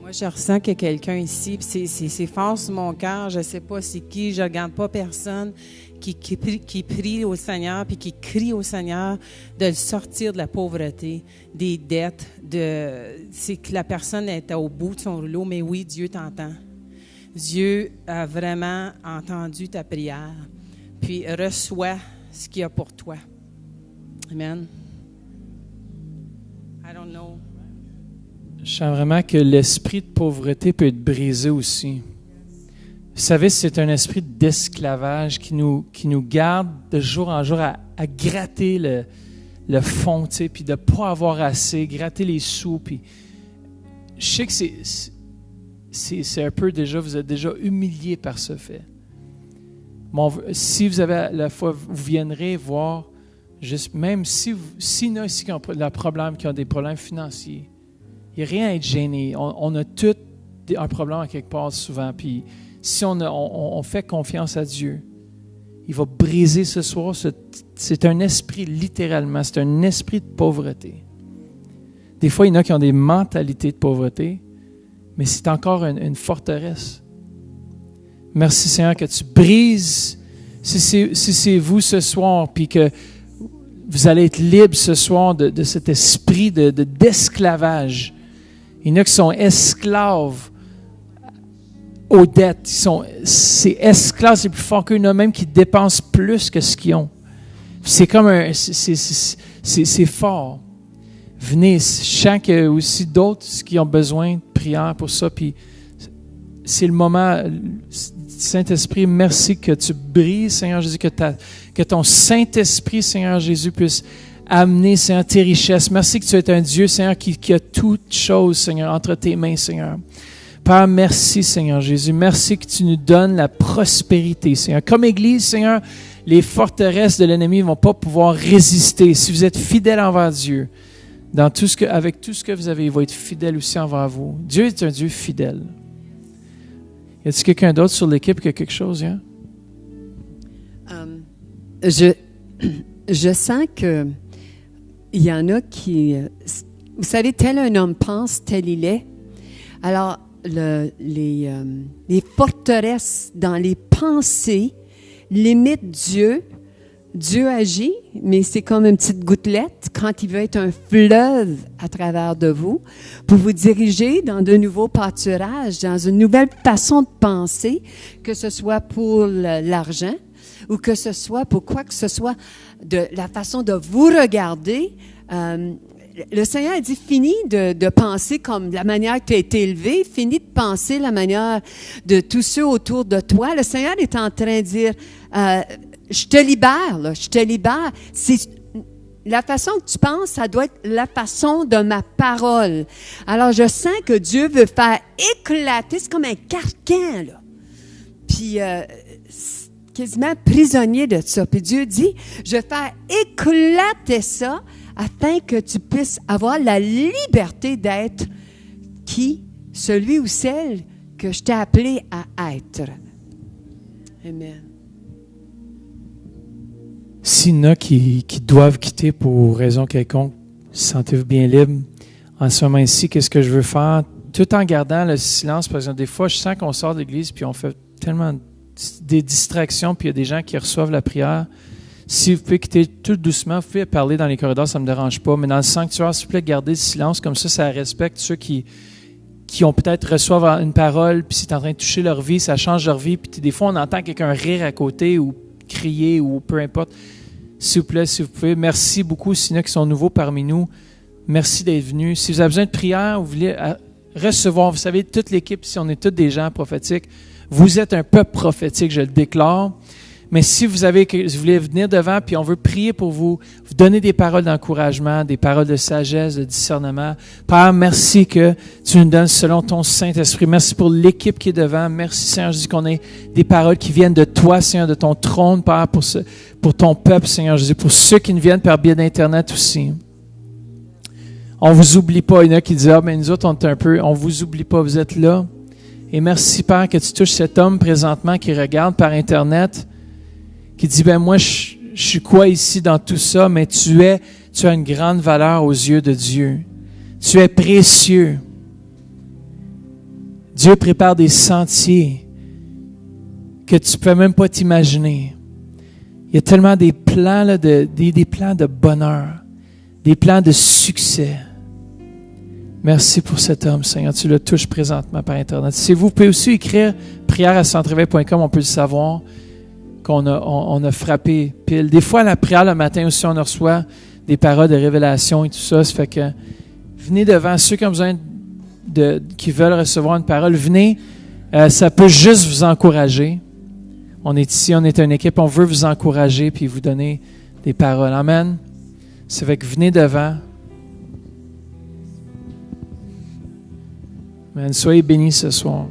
Moi, je ressens qu'il y a quelqu'un ici, puis c'est fort sur mon cœur, je ne sais pas c'est qui, je ne regarde pas personne, qui prie au Seigneur, puis qui crie au Seigneur de le sortir de la pauvreté, des dettes, c'est que la personne est au bout de son rouleau, mais oui, Dieu t'entend. Dieu a vraiment entendu ta prière, puis reçois ce qu'il y a pour toi. Amen. I don't know. Je sens vraiment que l'esprit de pauvreté peut être brisé aussi. Vous savez, c'est un esprit d'esclavage qui nous garde de jour en jour à gratter le fond, tu sais, puis de ne pas avoir assez, gratter les sous. Puis je sais que c'est un peu déjà, vous êtes déjà humilié par ce fait. Bon, si vous avez la foi, vous viendrez voir, juste, même s'il y en a ici qui ont des problèmes financiers, il n'y a rien à être gêné. On a tous un problème à quelque part souvent. Puis si on fait confiance à Dieu, il va briser ce soir. C'est un esprit, littéralement, c'est un esprit de pauvreté. Des fois, il y en a qui ont des mentalités de pauvreté, mais c'est encore une forteresse. Merci Seigneur que tu brises, si c'est vous ce soir, puis que vous allez être libre ce soir de cet esprit d'esclavage. Il y en a qui sont esclaves aux dettes. C'est esclaves, c'est plus fort qu'eux, il y en a même qui dépensent plus que ce qu'ils ont. C'est comme c'est fort. Venez, je sens qu'il y a aussi d'autres qui ont besoin de prière pour ça. Puis c'est le moment, Saint-Esprit, merci que tu brilles, Seigneur Jésus, que ton Saint-Esprit, Seigneur Jésus, puisse amener, Seigneur, tes richesses. Merci que tu es un Dieu, Seigneur, qui a toutes choses, Seigneur, entre tes mains, Seigneur. Père, merci, Seigneur Jésus. Merci que tu nous donnes la prospérité, Seigneur. Comme Église, Seigneur, les forteresses de l'ennemi ne vont pas pouvoir résister. Si vous êtes fidèles envers Dieu, avec tout ce que vous avez, il va être fidèle aussi envers vous. Dieu est un Dieu fidèle. Y a-t-il quelqu'un d'autre sur l'équipe qui a quelque chose, hein? Je sens que il y en a qui... Vous savez, tel un homme pense, tel il est. Alors, les forteresses dans les pensées limitent Dieu. Dieu agit, mais c'est comme une petite gouttelette quand il veut être un fleuve à travers de vous pour vous diriger dans de nouveaux pâturages, dans une nouvelle façon de penser, que ce soit pour l'argent ou que ce soit pour quoi que ce soit, de la façon de vous regarder. Le Seigneur a dit, finis de penser comme la manière que tu as été élevé, finis de penser la manière de tous ceux autour de toi. Le Seigneur est en train de dire, je te libère, là, je te libère. C'est la façon que tu penses, ça doit être la façon de ma parole. Alors, je sens que Dieu veut faire éclater, c'est comme un carcan, là. Puis, quasiment prisonnier de ça. Puis Dieu dit, je vais faire éclater ça afin que tu puisses avoir la liberté d'être qui? Celui ou celle que je t'ai appelé à être. Amen. S'il y en a qui doivent quitter pour raison quelconque, sentez-vous bien libre. En ce moment ici, qu'est-ce que je veux faire? Tout en gardant le silence, par exemple, des fois, je sens qu'on sort de l'église puis on fait tellement des distractions, puis il y a des gens qui reçoivent la prière. Si vous pouvez quitter tout doucement, vous pouvez parler dans les corridors, ça ne me dérange pas, mais dans le sanctuaire, s'il vous plaît, gardez le silence, comme ça respecte ceux qui ont peut-être reçoivent une parole, puis c'est en train de toucher leur vie, ça change leur vie, puis des fois, on entend quelqu'un rire à côté, ou crier ou peu importe. S'il vous plaît, si vous pouvez. Merci beaucoup, s'il y en a qui sont nouveaux parmi nous. Merci d'être venus. Si vous avez besoin de prière, vous voulez recevoir, vous savez, toute l'équipe, si on est tous des gens prophétiques, vous êtes un peuple prophétique, je le déclare. Mais si vous voulez venir devant, puis on veut prier pour vous donner des paroles d'encouragement, des paroles de sagesse, de discernement. Père, merci que tu nous donnes selon ton Saint-Esprit. Merci pour l'équipe qui est devant. Merci, Seigneur, je dis qu'on ait des paroles qui viennent de toi, Seigneur, de ton trône, Père, pour ton peuple, Seigneur, je dis, pour ceux qui nous viennent par biais d'Internet aussi. On vous oublie pas. Il y en a qui disent, mais nous autres, on vous oublie pas, vous êtes là. Et merci, Père, que tu touches cet homme présentement qui regarde par Internet, qui dit, moi, je suis quoi ici dans tout ça, mais tu as une grande valeur aux yeux de Dieu. Tu es précieux. Dieu prépare des sentiers que tu ne peux même pas t'imaginer. Il y a tellement des plans, là, des plans de bonheur, des plans de succès. Merci pour cet homme, Seigneur. Tu le touches présentement par Internet. Si vous pouvez aussi écrire prière@centreveille.com, on peut le savoir. Qu'on a frappé pile. Des fois, la prière le matin aussi, on reçoit des paroles de révélation et tout ça. Ça fait que venez devant ceux qui ont besoin qui veulent recevoir une parole. Venez, ça peut juste vous encourager. On est ici, on est une équipe, on veut vous encourager puis vous donner des paroles. Amen. Ça fait que venez devant. Amen. Soyez bénis ce soir.